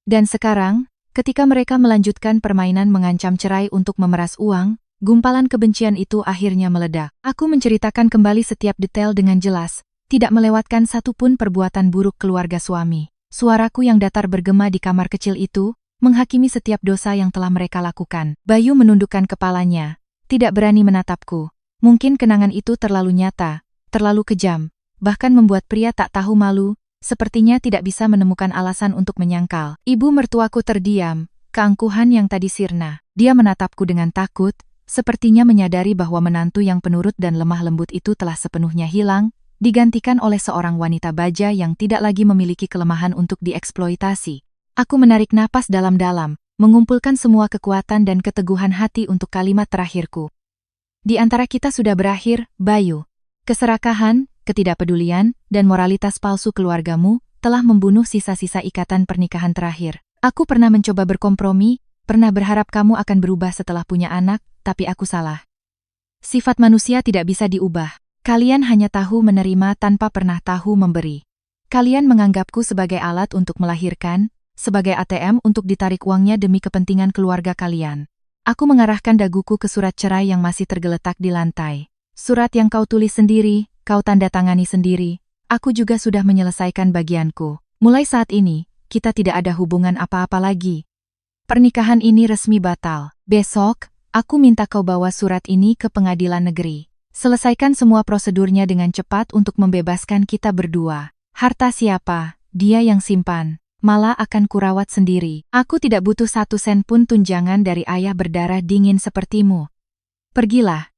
Dan sekarang, ketika mereka melanjutkan permainan mengancam cerai untuk memeras uang, gumpalan kebencian itu akhirnya meledak. Aku menceritakan kembali setiap detail dengan jelas, tidak melewatkan satupun perbuatan buruk keluarga suami. Suaraku yang datar bergema di kamar kecil itu, menghakimi setiap dosa yang telah mereka lakukan. Bayu menundukkan kepalanya, tidak berani menatapku. Mungkin kenangan itu terlalu nyata, terlalu kejam. Bahkan membuat pria tak tahu malu, sepertinya tidak bisa menemukan alasan untuk menyangkal. Ibu mertuaku terdiam, keangkuhan yang tadi sirna. Dia menatapku dengan takut, sepertinya menyadari bahwa menantu yang penurut dan lemah lembut itu telah sepenuhnya hilang, digantikan oleh seorang wanita baja yang tidak lagi memiliki kelemahan untuk dieksploitasi. Aku menarik napas dalam-dalam, mengumpulkan semua kekuatan dan keteguhan hati untuk kalimat terakhirku. Di antara kita sudah berakhir, Bayu. Keserakahan, ketidakpedulian, dan moralitas palsu keluargamu telah membunuh sisa-sisa ikatan pernikahan terakhir. Aku pernah mencoba berkompromi, pernah berharap kamu akan berubah setelah punya anak, tapi aku salah. Sifat manusia tidak bisa diubah. Kalian hanya tahu menerima tanpa pernah tahu memberi. Kalian menganggapku sebagai alat untuk melahirkan, sebagai ATM untuk ditarik uangnya demi kepentingan keluarga kalian. Aku mengarahkan daguku ke surat cerai yang masih tergeletak di lantai. Surat yang kau tulis sendiri, kau tanda tangani sendiri, aku juga sudah menyelesaikan bagianku. Mulai saat ini, kita tidak ada hubungan apa-apa lagi. Pernikahan ini resmi batal. Besok, aku minta kau bawa surat ini ke pengadilan negeri. Selesaikan semua prosedurnya dengan cepat untuk membebaskan kita berdua. Harta siapa, dia yang simpan. Malah akan kurawat sendiri. Aku tidak butuh 1 sen pun tunjangan dari ayah berdarah dingin sepertimu. Pergilah.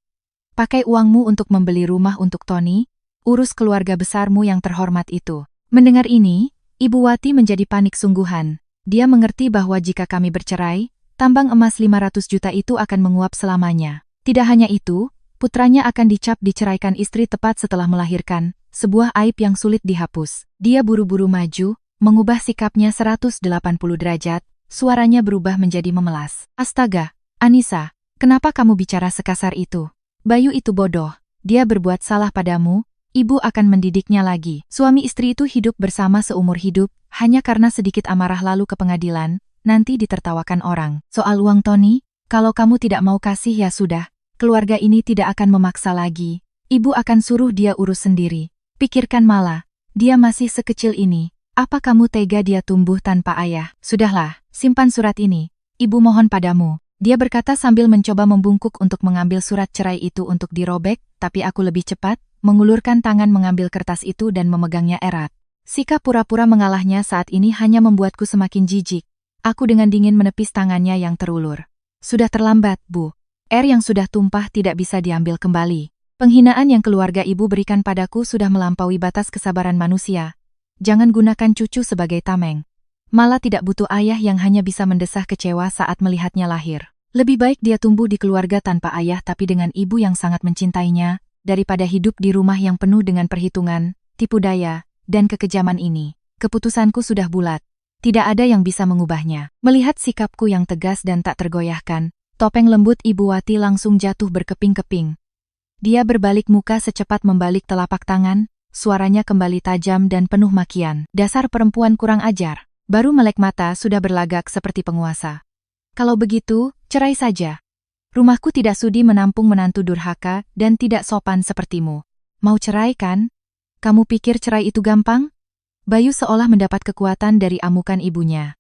Pakai uangmu untuk membeli rumah untuk Tony, urus keluarga besarmu yang terhormat itu. Mendengar ini, Ibu Wati menjadi panik sungguhan. Dia mengerti bahwa jika kami bercerai, tambang emas 500 juta itu akan menguap selamanya. Tidak hanya itu, putranya akan dicap diceraikan istri tepat setelah melahirkan, sebuah aib yang sulit dihapus. Dia buru-buru maju, mengubah sikapnya 180 derajat, suaranya berubah menjadi memelas. Astaga, Anissa, kenapa kamu bicara sekasar itu? Bayu itu bodoh, dia berbuat salah padamu, ibu akan mendidiknya lagi. Suami istri itu hidup bersama seumur hidup, hanya karena sedikit amarah lalu ke pengadilan, nanti ditertawakan orang. Soal uang Tony, kalau kamu tidak mau kasih ya sudah, keluarga ini tidak akan memaksa lagi. Ibu akan suruh dia urus sendiri. Pikirkan Mala, dia masih sekecil ini, apa kamu tega dia tumbuh tanpa ayah? Sudahlah, simpan surat ini, ibu mohon padamu. Dia berkata sambil mencoba membungkuk untuk mengambil surat cerai itu untuk dirobek, tapi aku lebih cepat, mengulurkan tangan mengambil kertas itu dan memegangnya erat. Sikap pura-pura mengalahnya saat ini hanya membuatku semakin jijik. Aku dengan dingin menepis tangannya yang terulur. Sudah terlambat, Bu. Air yang sudah tumpah tidak bisa diambil kembali. Penghinaan yang keluarga ibu berikan padaku sudah melampaui batas kesabaran manusia. Jangan gunakan cucu sebagai tameng. Malah tidak butuh ayah yang hanya bisa mendesah kecewa saat melihatnya lahir. Lebih baik dia tumbuh di keluarga tanpa ayah tapi dengan ibu yang sangat mencintainya, daripada hidup di rumah yang penuh dengan perhitungan, tipu daya, dan kekejaman ini. Keputusanku sudah bulat. Tidak ada yang bisa mengubahnya. Melihat sikapku yang tegas dan tak tergoyahkan, topeng lembut Ibu Wati langsung jatuh berkeping-keping. Dia berbalik muka secepat membalik telapak tangan, suaranya kembali tajam dan penuh makian. Dasar perempuan kurang ajar. Baru melek mata sudah berlagak seperti penguasa. Kalau begitu, cerai saja. Rumahku tidak sudi menampung menantu durhaka dan tidak sopan sepertimu. Mau cerai kan? Kamu pikir cerai itu gampang? Bayu seolah mendapat kekuatan dari amukan ibunya.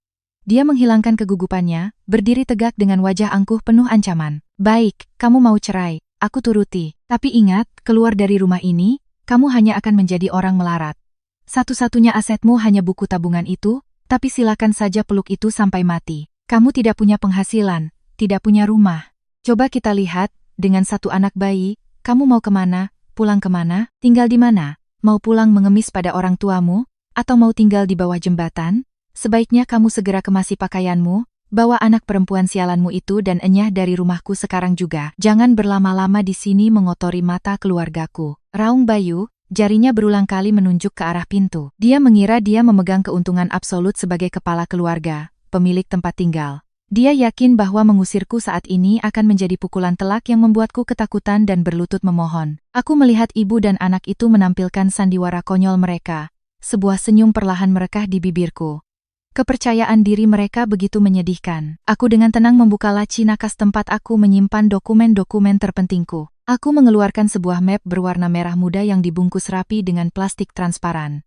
Dia menghilangkan kegugupannya, berdiri tegak dengan wajah angkuh penuh ancaman. Baik, kamu mau cerai, aku turuti. Tapi ingat, keluar dari rumah ini, kamu hanya akan menjadi orang melarat. Satu-satunya asetmu hanya buku tabungan itu, tapi silakan saja peluk itu sampai mati. Kamu tidak punya penghasilan, tidak punya rumah. Coba kita lihat, dengan satu anak bayi, kamu mau kemana, pulang kemana, tinggal di mana? Mau pulang mengemis pada orang tuamu, atau mau tinggal di bawah jembatan? Sebaiknya kamu segera kemasi pakaianmu, bawa anak perempuan sialanmu itu dan enyah dari rumahku sekarang juga. Jangan berlama-lama di sini mengotori mata keluargaku. Raung Bayu, jarinya berulang kali menunjuk ke arah pintu. Dia mengira dia memegang keuntungan absolut sebagai kepala keluarga, pemilik tempat tinggal. Dia yakin bahwa mengusirku saat ini akan menjadi pukulan telak yang membuatku ketakutan dan berlutut memohon. Aku melihat ibu dan anak itu menampilkan sandiwara konyol mereka. Sebuah senyum perlahan merekah di bibirku. Kepercayaan diri mereka begitu menyedihkan. Aku dengan tenang membuka laci nakas tempat aku menyimpan dokumen-dokumen terpentingku. Aku mengeluarkan sebuah map berwarna merah muda yang dibungkus rapi dengan plastik transparan.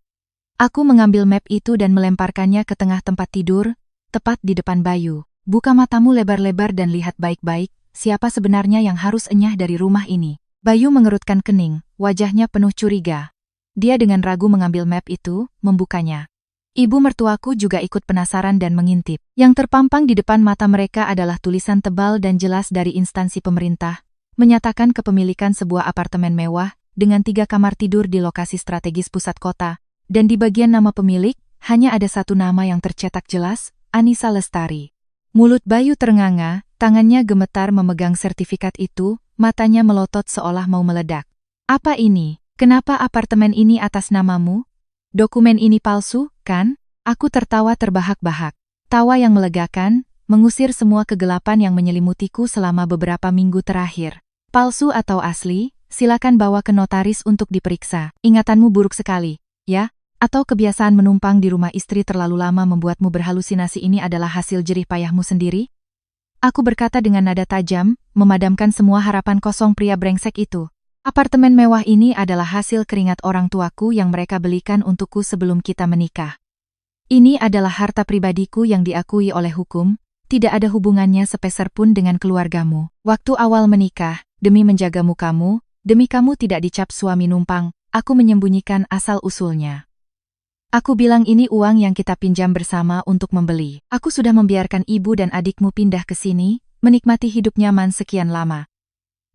Aku mengambil map itu dan melemparkannya ke tengah tempat tidur, tepat di depan Bayu. Buka matamu lebar-lebar dan lihat baik-baik, siapa sebenarnya yang harus enyah dari rumah ini. Bayu mengerutkan kening, wajahnya penuh curiga. Dia dengan ragu mengambil map itu, membukanya. Ibu mertuaku juga ikut penasaran dan mengintip. Yang terpampang di depan mata mereka adalah tulisan tebal dan jelas dari instansi pemerintah, menyatakan kepemilikan sebuah apartemen mewah, dengan 3 kamar tidur di lokasi strategis pusat kota, dan di bagian nama pemilik, hanya ada satu nama yang tercetak jelas, Anissa Lestari. Mulut Bayu ternganga, tangannya gemetar memegang sertifikat itu, matanya melotot seolah mau meledak. Apa ini? Kenapa apartemen ini atas namamu? Dokumen ini palsu, kan? Aku tertawa terbahak-bahak. Tawa yang melegakan, mengusir semua kegelapan yang menyelimutiku selama beberapa minggu terakhir. Palsu atau asli, silakan bawa ke notaris untuk diperiksa. Ingatanmu buruk sekali, ya? Atau kebiasaan menumpang di rumah istri terlalu lama membuatmu berhalusinasi ini adalah hasil jerih payahmu sendiri? Aku berkata dengan nada tajam, memadamkan semua harapan kosong pria brengsek itu. Apartemen mewah ini adalah hasil keringat orang tuaku yang mereka belikan untukku sebelum kita menikah. Ini adalah harta pribadiku yang diakui oleh hukum, tidak ada hubungannya sepeser pun dengan keluargamu. Waktu awal menikah, demi menjaga mukamu, demi kamu tidak dicap suami numpang, aku menyembunyikan asal-usulnya. Aku bilang ini uang yang kita pinjam bersama untuk membeli. Aku sudah membiarkan ibu dan adikmu pindah ke sini, menikmati hidup nyaman sekian lama.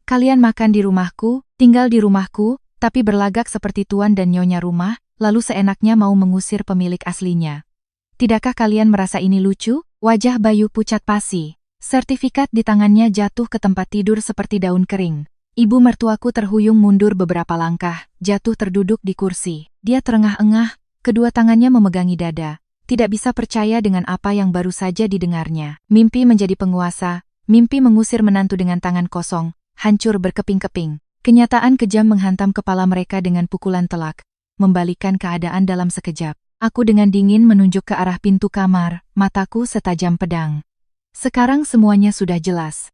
Kalian makan di rumahku, tinggal di rumahku, tapi berlagak seperti tuan dan nyonya rumah, lalu seenaknya mau mengusir pemilik aslinya. Tidakkah kalian merasa ini lucu? Wajah Bayu pucat pasi. Sertifikat di tangannya jatuh ke tempat tidur seperti daun kering. Ibu mertuaku terhuyung mundur beberapa langkah, jatuh terduduk di kursi. Dia terengah-engah, kedua tangannya memegangi dada. Tidak bisa percaya dengan apa yang baru saja didengarnya. Mimpi menjadi penguasa, mimpi mengusir menantu dengan tangan kosong, hancur berkeping-keping. Kenyataan kejam menghantam kepala mereka dengan pukulan telak, membalikan keadaan dalam sekejap. Aku dengan dingin menunjuk ke arah pintu kamar, mataku setajam pedang. Sekarang semuanya sudah jelas.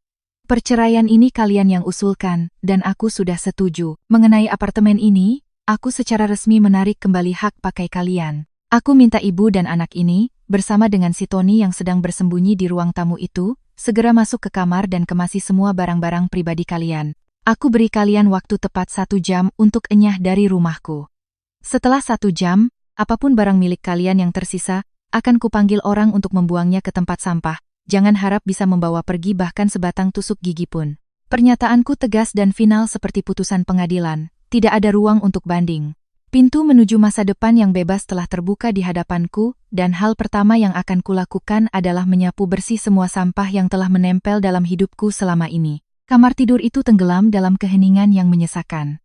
Perceraian ini kalian yang usulkan, dan aku sudah setuju. Mengenai apartemen ini, aku secara resmi menarik kembali hak pakai kalian. Aku minta ibu dan anak ini, bersama dengan si Tony yang sedang bersembunyi di ruang tamu itu, segera masuk ke kamar dan kemasi semua barang-barang pribadi kalian. Aku beri kalian waktu tepat 1 jam untuk enyah dari rumahku. Setelah 1 jam, apapun barang milik kalian yang tersisa, akan kupanggil orang untuk membuangnya ke tempat sampah. Jangan harap bisa membawa pergi bahkan sebatang tusuk gigi pun. Pernyataanku tegas dan final seperti putusan pengadilan, tidak ada ruang untuk banding. Pintu menuju masa depan yang bebas telah terbuka di hadapanku, dan hal pertama yang akan kulakukan adalah menyapu bersih semua sampah yang telah menempel dalam hidupku selama ini. Kamar tidur itu tenggelam dalam keheningan yang menyesakan.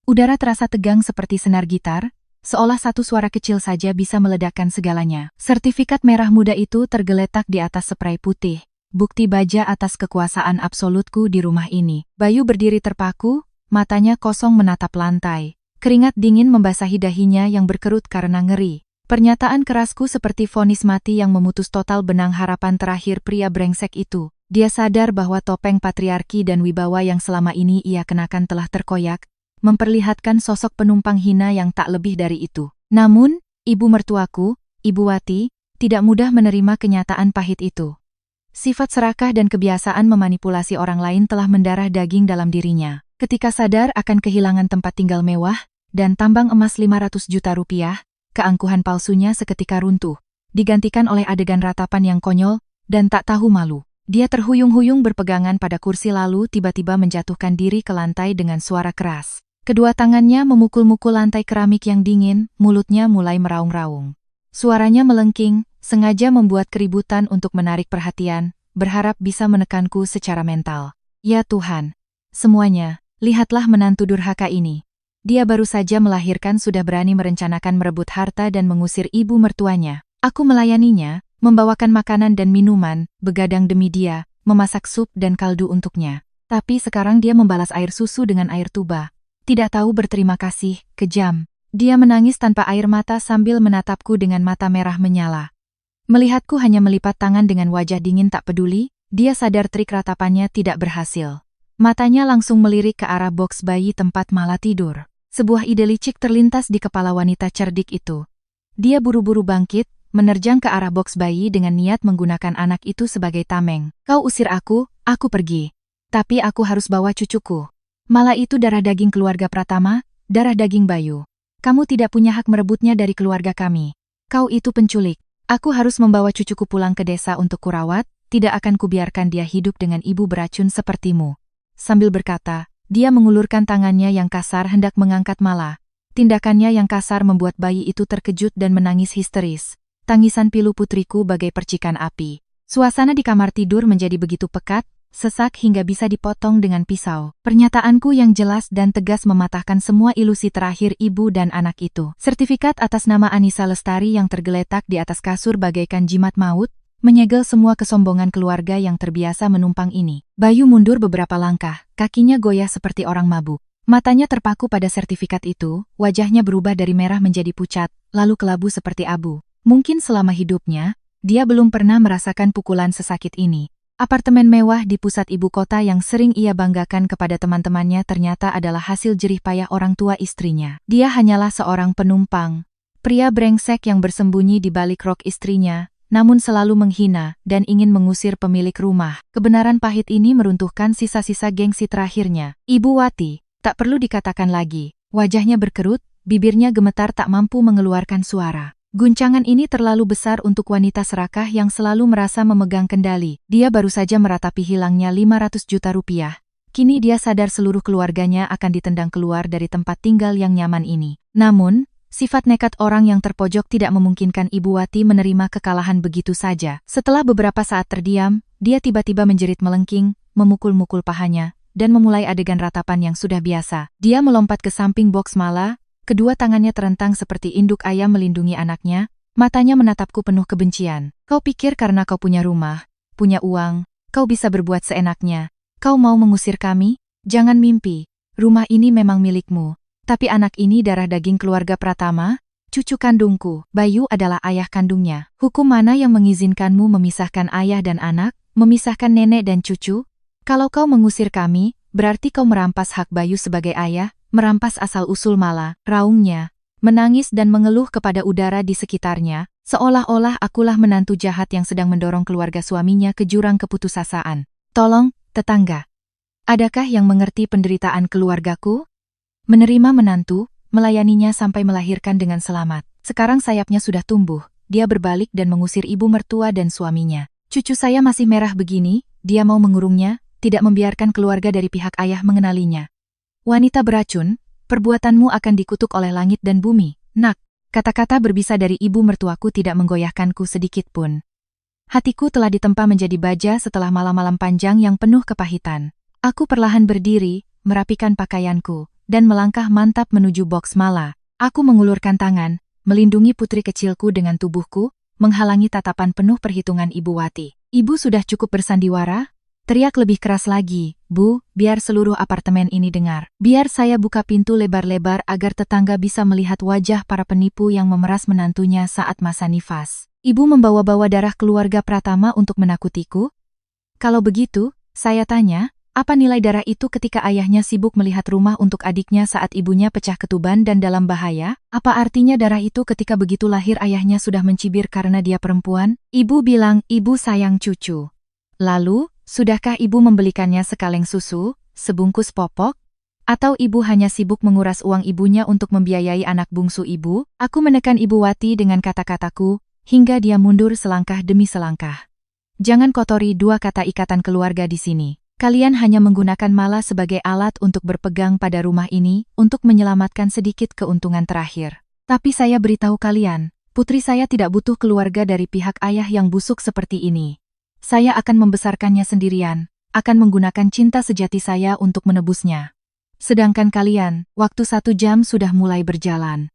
Udara terasa tegang seperti senar gitar, seolah satu suara kecil saja bisa meledakkan segalanya. Sertifikat merah muda itu tergeletak di atas spray putih, bukti baja atas kekuasaan absolutku di rumah ini. Bayu berdiri terpaku, matanya kosong menatap lantai. Keringat dingin membasahi dahinya yang berkerut karena ngeri. Pernyataan kerasku seperti vonis mati yang memutus total benang harapan terakhir pria brengsek itu. Dia sadar bahwa topeng patriarki dan wibawa yang selama ini ia kenakan telah terkoyak, memperlihatkan sosok penumpang hina yang tak lebih dari itu. Namun, ibu mertuaku, Ibu Wati, tidak mudah menerima kenyataan pahit itu. Sifat serakah dan kebiasaan memanipulasi orang lain telah mendarah daging dalam dirinya. Ketika sadar akan kehilangan tempat tinggal mewah, dan tambang emas 500 juta rupiah, keangkuhan palsunya seketika runtuh, digantikan oleh adegan ratapan yang konyol, dan tak tahu malu. Dia terhuyung-huyung berpegangan pada kursi lalu tiba-tiba menjatuhkan diri ke lantai dengan suara keras. Kedua tangannya memukul-mukul lantai keramik yang dingin, mulutnya mulai meraung-raung. Suaranya melengking, sengaja membuat keributan untuk menarik perhatian, berharap bisa menekanku secara mental. Ya Tuhan, semuanya, lihatlah menantu durhaka ini. Dia baru saja melahirkan sudah berani merencanakan merebut harta dan mengusir ibu mertuanya. Aku melayaninya, membawakan makanan dan minuman, begadang demi dia, memasak sup dan kaldu untuknya. Tapi sekarang dia membalas air susu dengan air tuba. Tidak tahu berterima kasih, kejam. Dia menangis tanpa air mata sambil menatapku dengan mata merah menyala. Melihatku hanya melipat tangan dengan wajah dingin tak peduli, dia sadar trik ratapannya tidak berhasil. Matanya langsung melirik ke arah boks bayi tempat Mala tidur. Sebuah ide licik terlintas di kepala wanita cerdik itu. Dia buru-buru bangkit, menerjang ke arah boks bayi dengan niat menggunakan anak itu sebagai tameng. Kau usir aku pergi. Tapi aku harus bawa cucuku. Mala itu darah daging keluarga Pratama, darah daging Bayu. Kamu tidak punya hak merebutnya dari keluarga kami. Kau itu penculik. Aku harus membawa cucuku pulang ke desa untuk kurawat, tidak akan kubiarkan dia hidup dengan ibu beracun sepertimu. Sambil berkata, dia mengulurkan tangannya yang kasar hendak mengangkat Mala. Tindakannya yang kasar membuat bayi itu terkejut dan menangis histeris. Tangisan pilu putriku bagai percikan api. Suasana di kamar tidur menjadi begitu pekat, sesak hingga bisa dipotong dengan pisau. Pernyataanku yang jelas dan tegas mematahkan semua ilusi terakhir ibu dan anak itu. Sertifikat atas nama Anissa Lestari yang tergeletak di atas kasur bagaikan jimat maut, menyegel semua kesombongan keluarga yang terbiasa menumpang ini. Bayu mundur beberapa langkah, kakinya goyah seperti orang mabuk. Matanya terpaku pada sertifikat itu, wajahnya berubah dari merah menjadi pucat, lalu kelabu seperti abu. Mungkin selama hidupnya, dia belum pernah merasakan pukulan sesakit ini. Apartemen mewah di pusat ibu kota yang sering ia banggakan kepada teman-temannya ternyata adalah hasil jerih payah orang tua istrinya. Dia hanyalah seorang penumpang. Pria brengsek yang bersembunyi di balik rok istrinya, namun selalu menghina dan ingin mengusir pemilik rumah. Kebenaran pahit ini meruntuhkan sisa-sisa gengsi terakhirnya. Ibu Wati, tak perlu dikatakan lagi. Wajahnya berkerut, bibirnya gemetar tak mampu mengeluarkan suara. Guncangan ini terlalu besar untuk wanita serakah yang selalu merasa memegang kendali. Dia baru saja meratapi hilangnya 500 juta rupiah. Kini dia sadar seluruh keluarganya akan ditendang keluar dari tempat tinggal yang nyaman ini. Namun, sifat nekat orang yang terpojok tidak memungkinkan Ibu Wati menerima kekalahan begitu saja. Setelah beberapa saat terdiam, dia tiba-tiba menjerit melengking, memukul-mukul pahanya, dan memulai adegan ratapan yang sudah biasa. Dia melompat ke samping boks Mala, kedua tangannya terentang seperti induk ayam melindungi anaknya, matanya menatapku penuh kebencian. Kau pikir karena kau punya rumah, punya uang, kau bisa berbuat seenaknya. Kau mau mengusir kami? Jangan mimpi. Rumah ini memang milikmu. Tapi anak ini darah daging keluarga Pratama, cucu kandungku. Bayu adalah ayah kandungnya. Hukum mana yang mengizinkanmu memisahkan ayah dan anak, memisahkan nenek dan cucu? Kalau kau mengusir kami, berarti kau merampas hak Bayu sebagai ayah, merampas asal-usul Mala, raungnya, menangis dan mengeluh kepada udara di sekitarnya, seolah-olah akulah menantu jahat yang sedang mendorong keluarga suaminya ke jurang keputusasaan. Tolong, tetangga. Adakah yang mengerti penderitaan keluargaku? Menerima menantu, melayaninya sampai melahirkan dengan selamat. Sekarang sayapnya sudah tumbuh, dia berbalik dan mengusir ibu mertua dan suaminya. Cucu saya masih merah begini, dia mau mengurungnya, tidak membiarkan keluarga dari pihak ayah mengenalinya. Wanita beracun, Perbuatanmu akan dikutuk oleh langit dan bumi, nak. Kata-kata berbisa dari ibu mertuaku tidak menggoyahkanku sedikit pun. Hatiku telah ditempa menjadi baja setelah malam-malam panjang yang penuh kepahitan. Aku perlahan berdiri, merapikan pakaianku, dan melangkah mantap menuju box Mala. Aku mengulurkan tangan, melindungi putri kecilku dengan tubuhku, menghalangi tatapan penuh perhitungan Ibu Wati. Ibu sudah cukup bersandiwara? Teriak lebih keras lagi, Bu, biar seluruh apartemen ini dengar. Biar saya buka pintu lebar-lebar agar tetangga bisa melihat wajah para penipu yang memeras menantunya saat masa nifas. Ibu membawa-bawa darah keluarga Pratama untuk menakutiku? Kalau begitu, saya tanya, apa nilai darah itu ketika ayahnya sibuk melihat rumah untuk adiknya saat ibunya pecah ketuban dan dalam bahaya? Apa artinya darah itu ketika begitu lahir ayahnya sudah mencibir karena dia perempuan? Ibu bilang, ibu sayang cucu. Lalu, sudahkah ibu membelikannya sekaleng susu, sebungkus popok? Atau ibu hanya sibuk menguras uang ibunya untuk membiayai anak bungsu ibu? Aku menekan Ibu Wati dengan kata-kataku, hingga dia mundur selangkah demi selangkah. Jangan kotori dua kata ikatan keluarga di sini. Kalian hanya menggunakan Mala sebagai alat untuk berpegang pada rumah ini, untuk menyelamatkan sedikit keuntungan terakhir. Tapi saya beritahu kalian, putri saya tidak butuh keluarga dari pihak ayah yang busuk seperti ini. Saya akan membesarkannya sendirian, akan menggunakan cinta sejati saya untuk menebusnya. Sedangkan kalian, waktu 1 jam sudah mulai berjalan.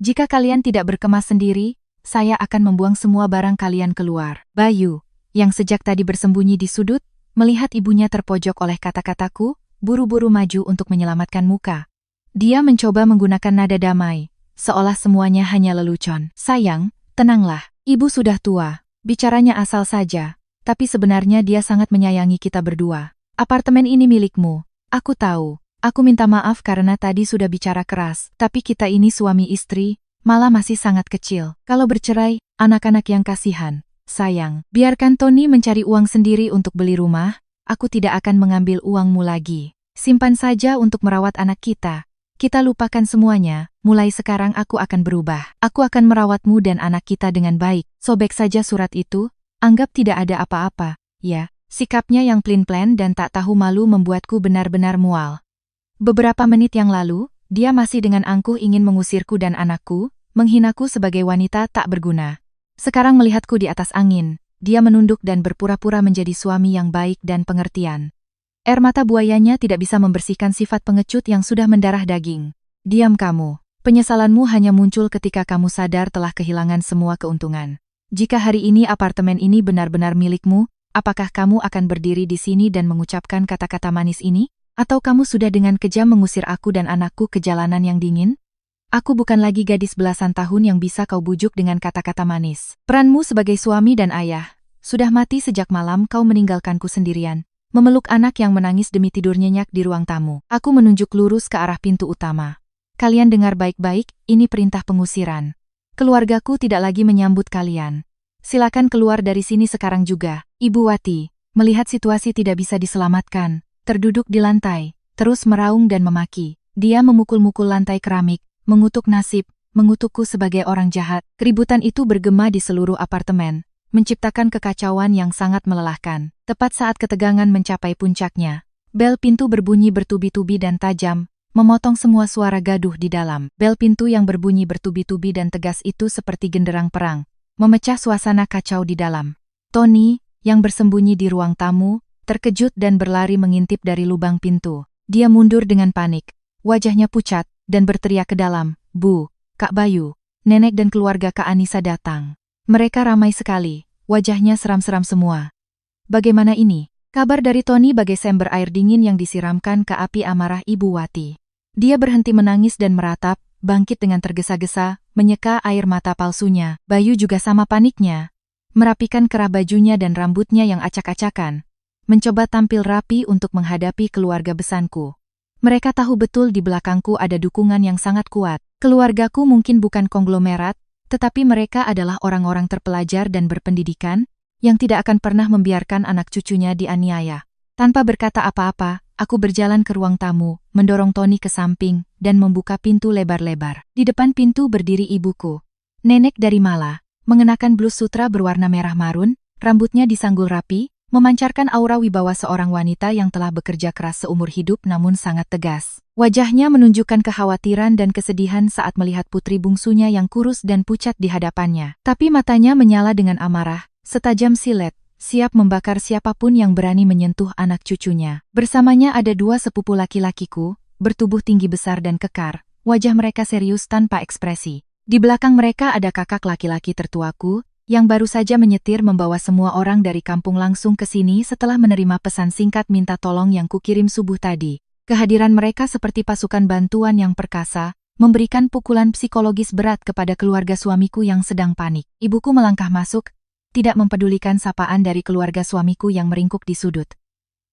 Jika kalian tidak berkemas sendiri, saya akan membuang semua barang kalian keluar. Bayu, yang sejak tadi bersembunyi di sudut, melihat ibunya terpojok oleh kata-kataku, buru-buru maju untuk menyelamatkan muka. Dia mencoba menggunakan nada damai, seolah semuanya hanya lelucon. Sayang, tenanglah, ibu sudah tua, bicaranya asal saja. Tapi sebenarnya dia sangat menyayangi kita berdua. Apartemen ini milikmu. Aku tahu. Aku minta maaf karena tadi sudah bicara keras. Tapi kita ini suami istri, malah masih sangat kecil. Kalau bercerai, anak-anak yang kasihan. Sayang, biarkan Tony mencari uang sendiri untuk beli rumah. Aku tidak akan mengambil uangmu lagi. Simpan saja untuk merawat anak kita. Kita lupakan semuanya. Mulai sekarang aku akan berubah. Aku akan merawatmu dan anak kita dengan baik. Sobek saja surat itu. Anggap tidak ada apa-apa, ya. Sikapnya yang plin-plan dan tak tahu malu membuatku benar-benar mual. Beberapa menit yang lalu, dia masih dengan angkuh ingin mengusirku dan anakku, menghinaku sebagai wanita tak berguna. Sekarang melihatku di atas angin, dia menunduk dan berpura-pura menjadi suami yang baik dan pengertian. Air mata buayanya tidak bisa membersihkan sifat pengecut yang sudah mendarah daging. Diam kamu. Penyesalanmu hanya muncul ketika kamu sadar telah kehilangan semua keuntungan. Jika hari ini apartemen ini benar-benar milikmu, apakah kamu akan berdiri di sini dan mengucapkan kata-kata manis ini? Atau kamu sudah dengan kejam mengusir aku dan anakku ke jalanan yang dingin? Aku bukan lagi gadis belasan tahun yang bisa kau bujuk dengan kata-kata manis. Peranmu sebagai suami dan ayah sudah mati sejak malam kau meninggalkanku sendirian, memeluk anak yang menangis demi tidur nyenyak di ruang tamu. Aku menunjuk lurus ke arah pintu utama. Kalian dengar baik-baik, ini perintah pengusiran. Keluargaku tidak lagi menyambut kalian. Silakan keluar dari sini sekarang juga. Ibu Wati, melihat situasi tidak bisa diselamatkan, terduduk di lantai, terus meraung dan memaki. Dia memukul-mukul lantai keramik, mengutuk nasib, mengutukku sebagai orang jahat. Keributan itu bergema di seluruh apartemen, menciptakan kekacauan yang sangat melelahkan. Tepat saat ketegangan mencapai puncaknya, bel pintu berbunyi bertubi-tubi dan tajam, memotong semua suara gaduh di dalam. Bel pintu yang berbunyi bertubi-tubi dan tegas itu seperti genderang perang, memecah suasana kacau di dalam. Tony, yang bersembunyi di ruang tamu, terkejut dan berlari mengintip dari lubang pintu. Dia mundur dengan panik, wajahnya pucat, dan berteriak ke dalam, Bu, Kak Bayu, nenek dan keluarga Kak Anissa datang. Mereka ramai sekali, wajahnya seram-seram semua. Bagaimana ini? Kabar dari Tony bagai sember air dingin yang disiramkan ke api amarah Ibu Wati. Dia berhenti menangis dan meratap, bangkit dengan tergesa-gesa, menyeka air mata palsunya. Bayu juga sama paniknya. Merapikan kerah bajunya dan rambutnya yang acak-acakan. Mencoba tampil rapi untuk menghadapi keluarga besanku. Mereka tahu betul di belakangku ada dukungan yang sangat kuat. Keluargaku mungkin bukan konglomerat, tetapi mereka adalah orang-orang terpelajar dan berpendidikan, yang tidak akan pernah membiarkan anak cucunya dianiaya. Tanpa berkata apa-apa, aku berjalan ke ruang tamu, mendorong Tony ke samping, dan membuka pintu lebar-lebar. Di depan pintu berdiri ibuku. Nenek dari Mala, mengenakan blus sutra berwarna merah marun, rambutnya disanggul rapi, memancarkan aura wibawa seorang wanita yang telah bekerja keras seumur hidup namun sangat tegas. Wajahnya menunjukkan kekhawatiran dan kesedihan saat melihat putri bungsunya yang kurus dan pucat di hadapannya. Tapi matanya menyala dengan amarah, setajam silet, siap membakar siapapun yang berani menyentuh anak cucunya. Bersamanya ada dua sepupu laki-lakiku, bertubuh tinggi besar dan kekar, wajah mereka serius tanpa ekspresi. Di belakang mereka ada kakak laki-laki tertuaku, yang baru saja menyetir membawa semua orang dari kampung langsung ke sini setelah menerima pesan singkat minta tolong yang kukirim subuh tadi. Kehadiran mereka seperti pasukan bantuan yang perkasa, memberikan pukulan psikologis berat kepada keluarga suamiku yang sedang panik. Ibuku melangkah masuk, tidak mempedulikan sapaan dari keluarga suamiku yang meringkuk di sudut.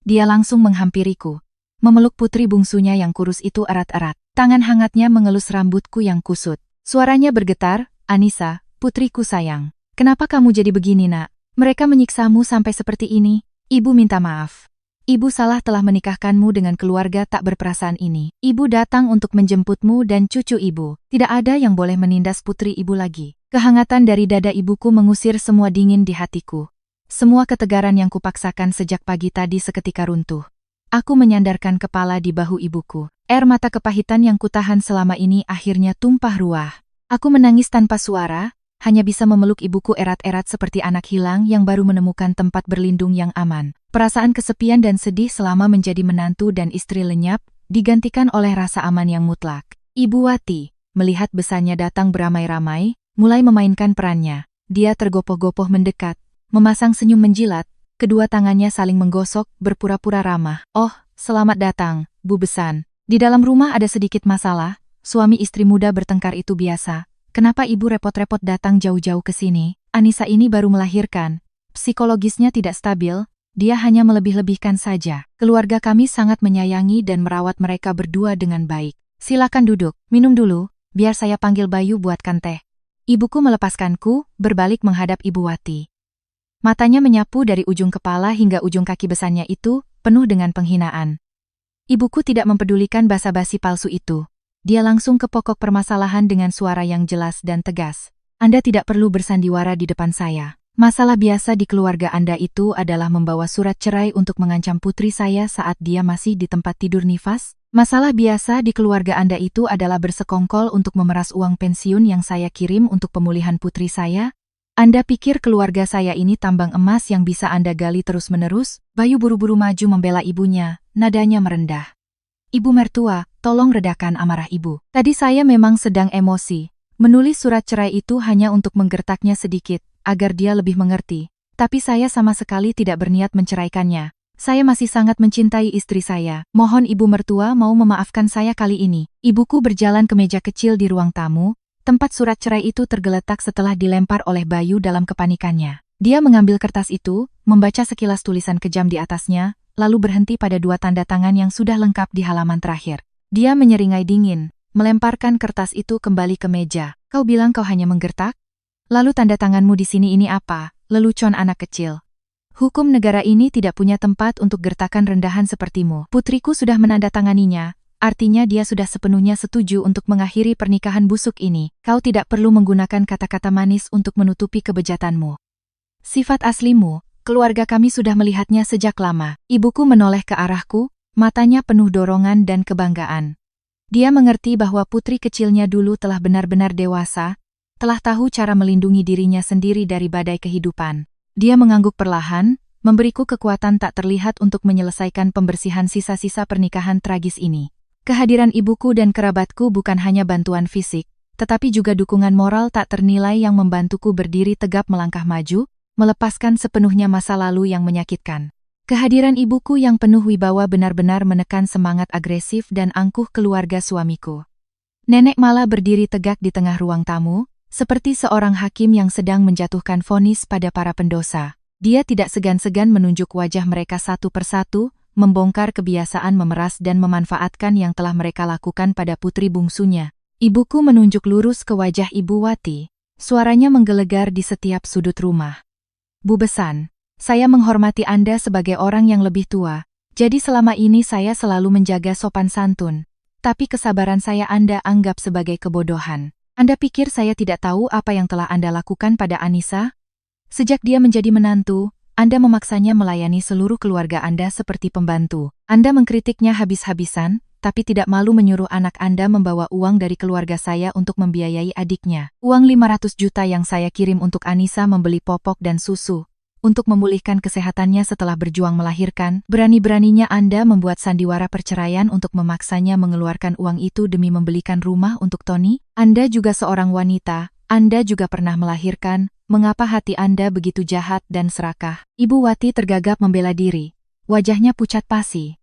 Dia langsung menghampiriku, memeluk putri bungsunya yang kurus itu erat-erat. Tangan hangatnya mengelus rambutku yang kusut. Suaranya bergetar, "Anissa, putriku sayang. Kenapa kamu jadi begini, nak? Mereka menyiksamu sampai seperti ini." "Ibu minta maaf. Ibu salah telah menikahkanmu dengan keluarga tak berperasaan ini. Ibu datang untuk menjemputmu dan cucu ibu. Tidak ada yang boleh menindas putri ibu lagi." Kehangatan dari dada ibuku mengusir semua dingin di hatiku. Semua ketegaran yang kupaksakan sejak pagi tadi seketika runtuh. Aku menyandarkan kepala di bahu ibuku. Air mata kepahitan yang kutahan selama ini akhirnya tumpah ruah. Aku menangis tanpa suara, hanya bisa memeluk ibuku erat-erat seperti anak hilang yang baru menemukan tempat berlindung yang aman. Perasaan kesepian dan sedih selama menjadi menantu dan istri lenyap, digantikan oleh rasa aman yang mutlak. Ibu Wati, melihat besannya datang beramai-ramai, mulai memainkan perannya. Dia tergopoh-gopoh mendekat, memasang senyum menjilat, kedua tangannya saling menggosok, berpura-pura ramah. "Oh, selamat datang, Bu Besan. Di dalam rumah ada sedikit masalah, suami istri muda bertengkar itu biasa. Kenapa ibu repot-repot datang jauh-jauh ke sini? Anissa ini baru melahirkan. Psikologisnya tidak stabil, dia hanya melebih-lebihkan saja. Keluarga kami sangat menyayangi dan merawat mereka berdua dengan baik. Silakan duduk, minum dulu, biar saya panggil Bayu buatkan teh." Ibuku melepaskanku, berbalik menghadap Ibu Wati. Matanya menyapu dari ujung kepala hingga ujung kaki besannya itu, penuh dengan penghinaan. Ibuku tidak mempedulikan basa-basi palsu itu. Dia langsung ke pokok permasalahan dengan suara yang jelas dan tegas. "Anda tidak perlu bersandiwara di depan saya. Masalah biasa di keluarga Anda itu adalah membawa surat cerai untuk mengancam putri saya saat dia masih di tempat tidur nifas. Masalah biasa di keluarga Anda itu adalah bersekongkol untuk memeras uang pensiun yang saya kirim untuk pemulihan putri saya. Anda pikir keluarga saya ini tambang emas yang bisa Anda gali terus-menerus?" Bayu buru-buru maju membela ibunya, nadanya merendah. "Ibu mertua, tolong redakan amarah ibu. Tadi saya memang sedang emosi. Menulis surat cerai itu hanya untuk menggertaknya sedikit, agar dia lebih mengerti. Tapi saya sama sekali tidak berniat menceraikannya. Saya masih sangat mencintai istri saya. Mohon ibu mertua mau memaafkan saya kali ini." Ibuku berjalan ke meja kecil di ruang tamu. Tempat surat cerai itu tergeletak setelah dilempar oleh Bayu dalam kepanikannya. Dia mengambil kertas itu, membaca sekilas tulisan kejam di atasnya, lalu berhenti pada dua tanda tangan yang sudah lengkap di halaman terakhir. Dia menyeringai dingin, melemparkan kertas itu kembali ke meja. "Kau bilang kau hanya menggertak? Lalu tanda tanganmu di sini ini apa, lelucon anak kecil? Hukum negara ini tidak punya tempat untuk gertakan rendahan sepertimu. Putriku sudah menandatanganinya. Artinya dia sudah sepenuhnya setuju untuk mengakhiri pernikahan busuk ini. Kau tidak perlu menggunakan kata-kata manis untuk menutupi kebejatanmu. Sifat aslimu, keluarga kami sudah melihatnya sejak lama." Ibuku menoleh ke arahku, matanya penuh dorongan dan kebanggaan. Dia mengerti bahwa putri kecilnya dulu telah benar-benar dewasa, telah tahu cara melindungi dirinya sendiri dari badai kehidupan. Dia mengangguk perlahan, memberiku kekuatan tak terlihat untuk menyelesaikan pembersihan sisa-sisa pernikahan tragis ini. Kehadiran ibuku dan kerabatku bukan hanya bantuan fisik, tetapi juga dukungan moral tak ternilai yang membantuku berdiri tegap melangkah maju, melepaskan sepenuhnya masa lalu yang menyakitkan. Kehadiran ibuku yang penuh wibawa benar-benar menekan semangat agresif dan angkuh keluarga suamiku. Nenek malah berdiri tegak di tengah ruang tamu, seperti seorang hakim yang sedang menjatuhkan vonis pada para pendosa. Dia tidak segan-segan menunjuk wajah mereka satu persatu, membongkar kebiasaan memeras dan memanfaatkan yang telah mereka lakukan pada putri bungsunya. Ibuku menunjuk lurus ke wajah Ibu Wati. Suaranya menggelegar di setiap sudut rumah. "Bu Besan, saya menghormati Anda sebagai orang yang lebih tua, jadi selama ini saya selalu menjaga sopan santun. Tapi kesabaran saya Anda anggap sebagai kebodohan. Anda pikir saya tidak tahu apa yang telah Anda lakukan pada Anissa? Sejak dia menjadi menantu, Anda memaksanya melayani seluruh keluarga Anda seperti pembantu. Anda mengkritiknya habis-habisan, tapi tidak malu menyuruh anak Anda membawa uang dari keluarga saya untuk membiayai adiknya. Uang 500 juta yang saya kirim untuk Anissa membeli popok dan susu. Untuk memulihkan kesehatannya setelah berjuang melahirkan, berani-beraninya Anda membuat sandiwara perceraian untuk memaksanya mengeluarkan uang itu demi membelikan rumah untuk Tony. Anda juga seorang wanita, Anda juga pernah melahirkan. Mengapa hati Anda begitu jahat dan serakah? Ibu Wati tergagap membela diri. Wajahnya pucat pasi.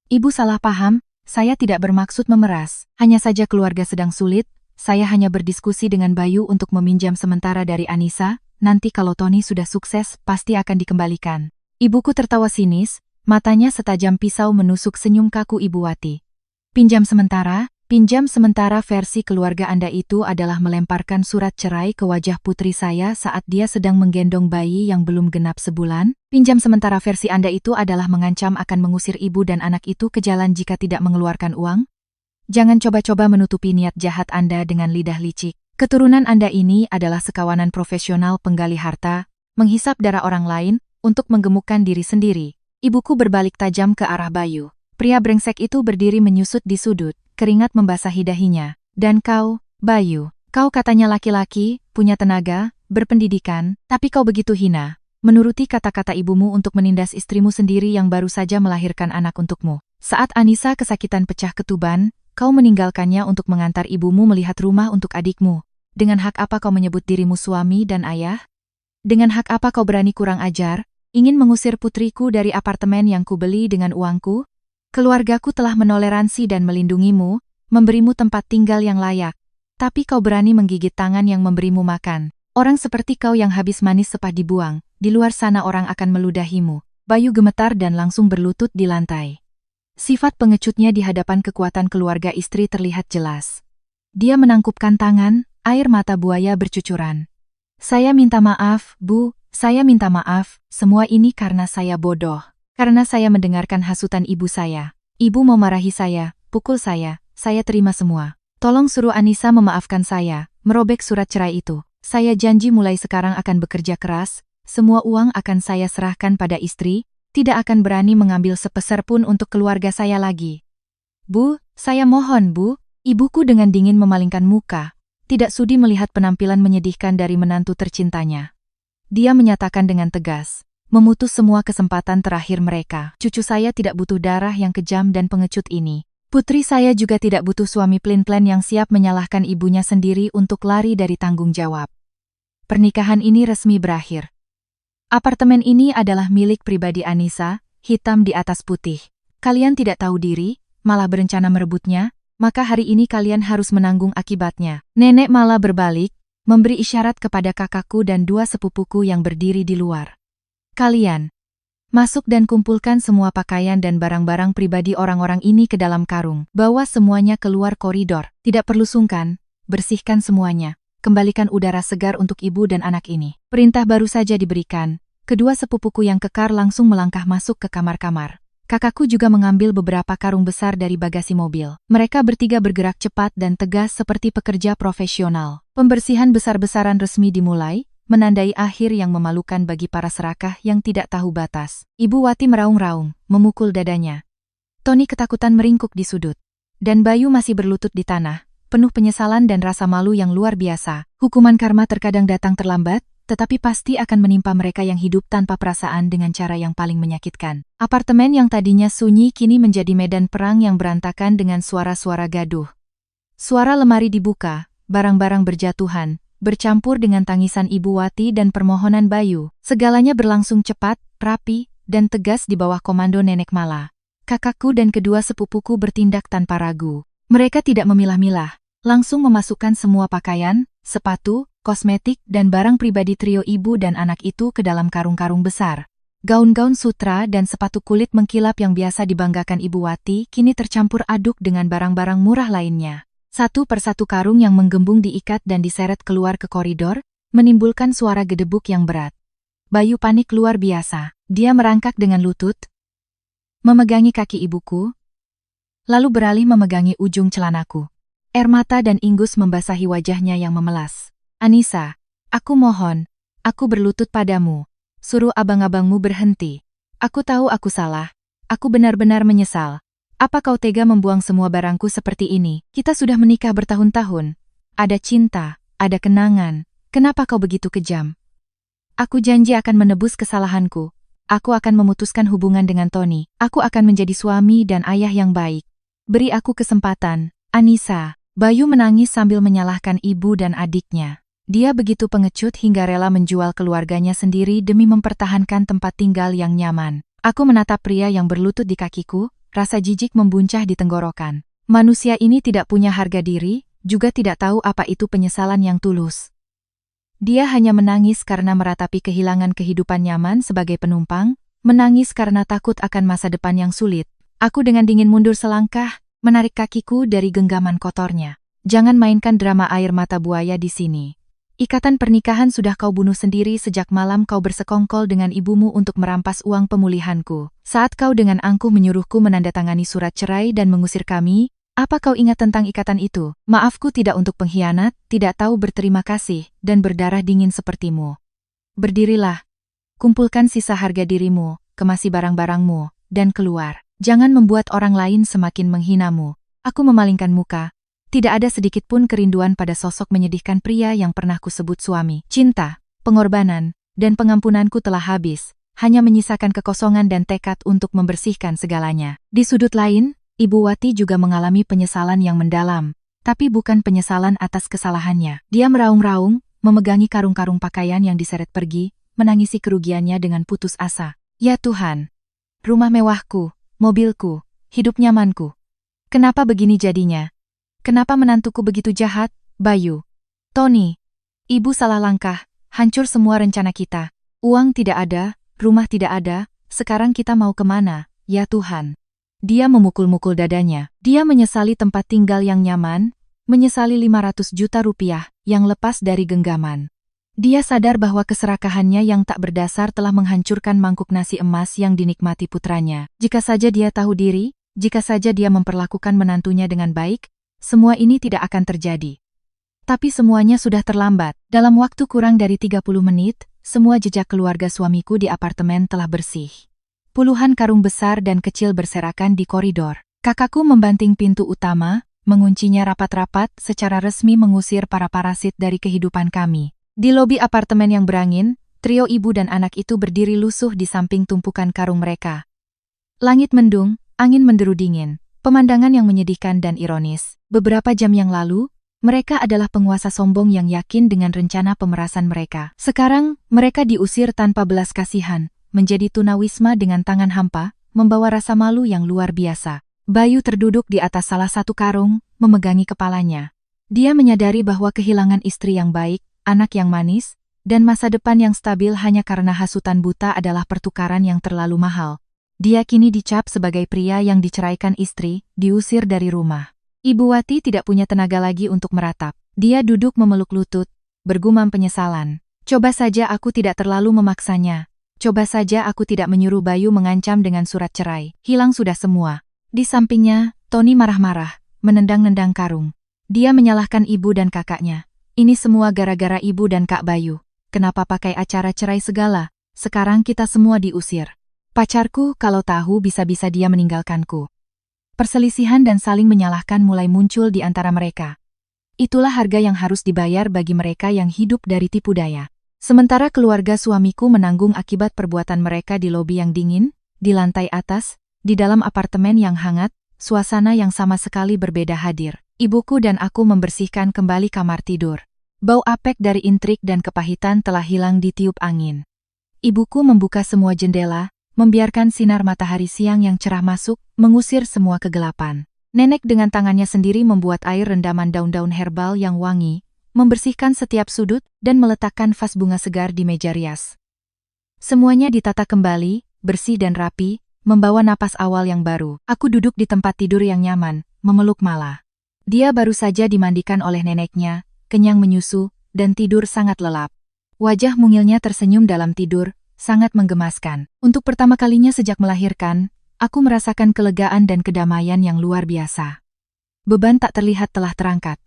Ibu salah paham, saya tidak bermaksud memeras. Hanya saja keluarga sedang sulit, saya hanya berdiskusi dengan Bayu untuk meminjam sementara dari Anissa, nanti kalau Tony sudah sukses, pasti akan dikembalikan. Ibuku tertawa sinis, matanya setajam pisau menusuk senyum kaku Ibu Wati. Pinjam sementara versi keluarga Anda itu adalah melemparkan surat cerai ke wajah putri saya saat dia sedang menggendong bayi yang belum genap sebulan. Pinjam sementara versi Anda itu adalah mengancam akan mengusir ibu dan anak itu ke jalan jika tidak mengeluarkan uang. Jangan coba-coba menutupi niat jahat Anda dengan lidah licik. Keturunan Anda ini adalah sekawanan profesional penggali harta, menghisap darah orang lain, untuk menggemukkan diri sendiri. Ibuku berbalik tajam ke arah Bayu. Pria brengsek itu berdiri menyusut di sudut. Keringat membasahi dahinya. Dan kau, Bayu, kau katanya laki-laki, punya tenaga, berpendidikan, tapi kau begitu hina. Menuruti kata-kata ibumu untuk menindas istrimu sendiri yang baru saja melahirkan anak untukmu. Saat Anissa kesakitan pecah ketuban, kau meninggalkannya untuk mengantar ibumu melihat rumah untuk adikmu. Dengan hak apa kau menyebut dirimu suami dan ayah? Dengan hak apa kau berani kurang ajar, ingin mengusir putriku dari apartemen yang kubeli dengan uangku? Keluargaku telah menoleransi dan melindungimu, memberimu tempat tinggal yang layak. Tapi kau berani menggigit tangan yang memberimu makan. Orang seperti kau yang habis manis sepah dibuang, di luar sana orang akan meludahimu. Bayu gemetar dan langsung berlutut di lantai. Sifat pengecutnya di hadapan kekuatan keluarga istri terlihat jelas. Dia menangkupkan tangan, air mata buaya bercucuran. Saya minta maaf, Bu, saya minta maaf, semua ini karena saya bodoh. Karena saya mendengarkan hasutan ibu saya. Ibu mau marahi saya, pukul saya terima semua. Tolong suruh Anissa memaafkan saya, merobek surat cerai itu. Saya janji mulai sekarang akan bekerja keras, semua uang akan saya serahkan pada istri, tidak akan berani mengambil sepeser pun untuk keluarga saya lagi. Bu, saya mohon Bu, ibuku dengan dingin memalingkan muka, tidak sudi melihat penampilan menyedihkan dari menantu tercintanya. Dia menyatakan dengan tegas. Memutus semua kesempatan terakhir mereka. Cucu saya tidak butuh darah yang kejam dan pengecut ini. Putri saya juga tidak butuh suami pelin-pelan yang siap menyalahkan ibunya sendiri untuk lari dari tanggung jawab. Pernikahan ini resmi berakhir. Apartemen ini adalah milik pribadi Anissa, hitam di atas putih. Kalian tidak tahu diri, malah berencana merebutnya, maka hari ini kalian harus menanggung akibatnya. Nenek malah berbalik, memberi isyarat kepada kakakku dan dua sepupuku yang berdiri di luar. Kalian, masuk dan kumpulkan semua pakaian dan barang-barang pribadi orang-orang ini ke dalam karung. Bawa semuanya keluar koridor. Tidak perlu sungkan, bersihkan semuanya. Kembalikan udara segar untuk ibu dan anak ini. Perintah baru saja diberikan. Kedua sepupuku yang kekar langsung melangkah masuk ke kamar-kamar. Kakakku juga mengambil beberapa karung besar dari bagasi mobil. Mereka bertiga bergerak cepat dan tegas seperti pekerja profesional. Pembersihan besar-besaran resmi dimulai, menandai akhir yang memalukan bagi para serakah yang tidak tahu batas. Ibu Wati meraung-raung, memukul dadanya. Tony ketakutan meringkuk di sudut. Dan Bayu masih berlutut di tanah, penuh penyesalan dan rasa malu yang luar biasa. Hukuman karma terkadang datang terlambat, tetapi pasti akan menimpa mereka yang hidup tanpa perasaan dengan cara yang paling menyakitkan. Apartemen yang tadinya sunyi kini menjadi medan perang yang berantakan dengan suara-suara gaduh. Suara lemari dibuka, barang-barang berjatuhan, bercampur dengan tangisan Ibu Wati dan permohonan Bayu. Segalanya berlangsung cepat, rapi, dan tegas di bawah komando Nenek Mala. Kakakku dan kedua sepupuku bertindak tanpa ragu. Mereka tidak memilah-milah, langsung memasukkan semua pakaian, sepatu, kosmetik, dan barang pribadi trio ibu dan anak itu ke dalam karung-karung besar. Gaun-gaun sutra dan sepatu kulit mengkilap yang biasa dibanggakan Ibu Wati kini tercampur aduk dengan barang-barang murah lainnya. Satu persatu karung yang menggembung diikat dan diseret keluar ke koridor, menimbulkan suara gedebuk yang berat. Bayu panik luar biasa. Dia merangkak dengan lutut, memegangi kaki ibuku, lalu beralih memegangi ujung celanaku. Air mata dan ingus membasahi wajahnya yang memelas. Anissa, aku mohon, aku berlutut padamu. suruh abang-abangmu berhenti. Aku tahu aku salah. Aku benar-benar menyesal. Apa kau tega membuang semua barangku seperti ini? Kita sudah menikah bertahun-tahun. Ada cinta, ada kenangan. Kenapa kau begitu kejam? Aku janji akan menebus kesalahanku. Aku akan memutuskan hubungan dengan Tony. Aku akan menjadi suami dan ayah yang baik. Beri aku kesempatan, Anissa. Bayu menangis sambil menyalahkan ibu dan adiknya. Dia begitu pengecut hingga rela menjual keluarganya sendiri demi mempertahankan tempat tinggal yang nyaman. Aku menatap pria yang berlutut di kakiku, rasa jijik membuncah di tenggorokan. Manusia ini tidak punya harga diri, juga tidak tahu apa itu penyesalan yang tulus. Dia hanya menangis karena meratapi kehilangan kehidupan nyaman sebagai penumpang, menangis karena takut akan masa depan yang sulit. Aku dengan dingin mundur selangkah, menarik kakiku dari genggaman kotornya. Jangan mainkan drama air mata buaya di sini. Ikatan pernikahan sudah kau bunuh sendiri sejak malam kau bersekongkol dengan ibumu untuk merampas uang pemulihanku. Saat kau dengan angkuh menyuruhku menandatangani surat cerai dan mengusir kami, apa kau ingat tentang ikatan itu? Maafku tidak untuk pengkhianat, tidak tahu berterima kasih, dan berdarah dingin sepertimu. Berdirilah. Kumpulkan sisa harga dirimu, kemasi barang-barangmu, dan keluar. Jangan membuat orang lain semakin menghinamu. Aku memalingkan muka. Tidak ada sedikit pun kerinduan pada sosok menyedihkan pria yang pernah kusebut suami. Cinta, pengorbanan, dan pengampunanku telah habis, hanya menyisakan kekosongan dan tekad untuk membersihkan segalanya. Di sudut lain, Ibu Wati juga mengalami penyesalan yang mendalam, tapi bukan penyesalan atas kesalahannya. Dia meraung-raung, memegangi karung-karung pakaian yang diseret pergi, menangisi kerugiannya dengan putus asa. Ya Tuhan, rumah mewahku, mobilku, hidup nyamanku. Kenapa begini jadinya? Kenapa menantuku begitu jahat, Bayu? Tony, ibu salah langkah, hancur semua rencana kita. Uang tidak ada, rumah tidak ada, sekarang kita mau kemana, ya Tuhan? Dia memukul-mukul dadanya. Dia menyesali tempat tinggal yang nyaman, menyesali 500 juta rupiah yang lepas dari genggaman. Dia sadar bahwa keserakahannya yang tak berdasar telah menghancurkan mangkuk nasi emas yang dinikmati putranya. Jika saja dia tahu diri, jika saja dia memperlakukan menantunya dengan baik, semua ini tidak akan terjadi. Tapi semuanya sudah terlambat. Dalam waktu kurang dari 30 menit, semua jejak keluarga suamiku di apartemen telah bersih. Puluhan karung besar dan kecil berserakan di koridor. Kakakku membanting pintu utama, menguncinya rapat-rapat secara resmi mengusir para parasit dari kehidupan kami. Di lobi apartemen yang berangin, trio ibu dan anak itu berdiri lusuh di samping tumpukan karung mereka. Langit mendung, angin menderu dingin. Pemandangan yang menyedihkan dan ironis. Beberapa jam yang lalu, mereka adalah penguasa sombong yang yakin dengan rencana pemerasan mereka. Sekarang, mereka diusir tanpa belas kasihan, menjadi tunawisma dengan tangan hampa, membawa rasa malu yang luar biasa. Bayu terduduk di atas salah satu karung, memegangi kepalanya. Dia menyadari bahwa kehilangan istri yang baik, anak yang manis, dan masa depan yang stabil hanya karena hasutan buta adalah pertukaran yang terlalu mahal. Dia kini dicap sebagai pria yang diceraikan istri, diusir dari rumah. Ibu Wati tidak punya tenaga lagi untuk meratap. Dia duduk memeluk lutut, bergumam penyesalan. Coba saja aku tidak terlalu memaksanya. Coba saja aku tidak menyuruh Bayu mengancam dengan surat cerai. Hilang sudah semua. Di sampingnya, Tony marah-marah, menendang-nendang karung. Dia menyalahkan ibu dan kakaknya. Ini semua gara-gara ibu dan Kak Bayu. Kenapa pakai acara cerai segala? Sekarang kita semua diusir. Pacarku kalau tahu bisa-bisa dia meninggalkanku. Perselisihan dan saling menyalahkan mulai muncul di antara mereka. Itulah harga yang harus dibayar bagi mereka yang hidup dari tipu daya. Sementara keluarga suamiku menanggung akibat perbuatan mereka di lobi yang dingin, di lantai atas, di dalam apartemen yang hangat, suasana yang sama sekali berbeda hadir. Ibuku dan aku membersihkan kembali kamar tidur. Bau apek dari intrik dan kepahitan telah hilang ditiup angin. Ibuku membuka semua jendela, membiarkan sinar matahari siang yang cerah masuk, mengusir semua kegelapan. Nenek dengan tangannya sendiri membuat air rendaman daun-daun herbal yang wangi, membersihkan setiap sudut, dan meletakkan vas bunga segar di meja rias. Semuanya ditata kembali, bersih dan rapi, membawa napas awal yang baru. Aku duduk di tempat tidur yang nyaman, memeluk Mala. Dia baru saja dimandikan oleh neneknya, kenyang menyusu, dan tidur sangat lelap. Wajah mungilnya tersenyum dalam tidur, sangat menggemaskan. Untuk pertama kalinya sejak melahirkan, aku merasakan kelegaan dan kedamaian yang luar biasa. Beban tak terlihat telah terangkat.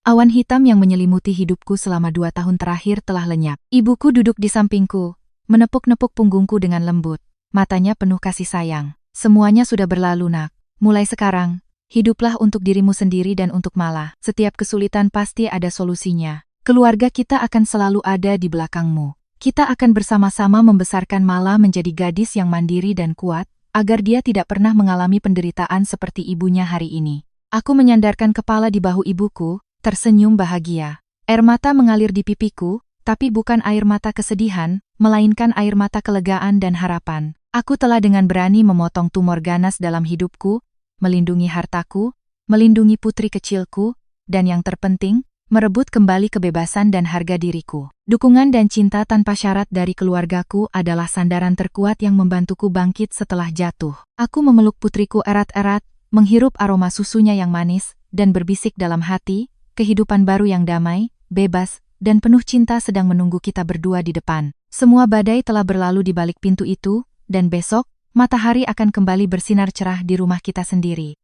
Awan hitam yang menyelimuti hidupku selama 2 tahun terakhir telah lenyap. Ibuku duduk di sampingku, menepuk-nepuk punggungku dengan lembut. Matanya penuh kasih sayang. Semuanya sudah berlalu, nak. Mulai sekarang, hiduplah untuk dirimu sendiri dan untuk Mala. Setiap kesulitan pasti ada solusinya. Keluarga kita akan selalu ada di belakangmu. Kita akan bersama-sama membesarkan Mala menjadi gadis yang mandiri dan kuat, agar dia tidak pernah mengalami penderitaan seperti ibunya hari ini. Aku menyandarkan kepala di bahu ibuku, tersenyum bahagia. Air mata mengalir di pipiku, tapi bukan air mata kesedihan, melainkan air mata kelegaan dan harapan. Aku telah dengan berani memotong tumor ganas dalam hidupku, melindungi hartaku, melindungi putri kecilku, dan yang terpenting, merebut kembali kebebasan dan harga diriku. Dukungan dan cinta tanpa syarat dari keluargaku adalah sandaran terkuat yang membantuku bangkit setelah jatuh. Aku memeluk putriku erat-erat, menghirup aroma susunya yang manis, dan berbisik dalam hati, kehidupan baru yang damai, bebas, dan penuh cinta sedang menunggu kita berdua di depan. Semua badai telah berlalu di balik pintu itu, dan besok, matahari akan kembali bersinar cerah di rumah kita sendiri.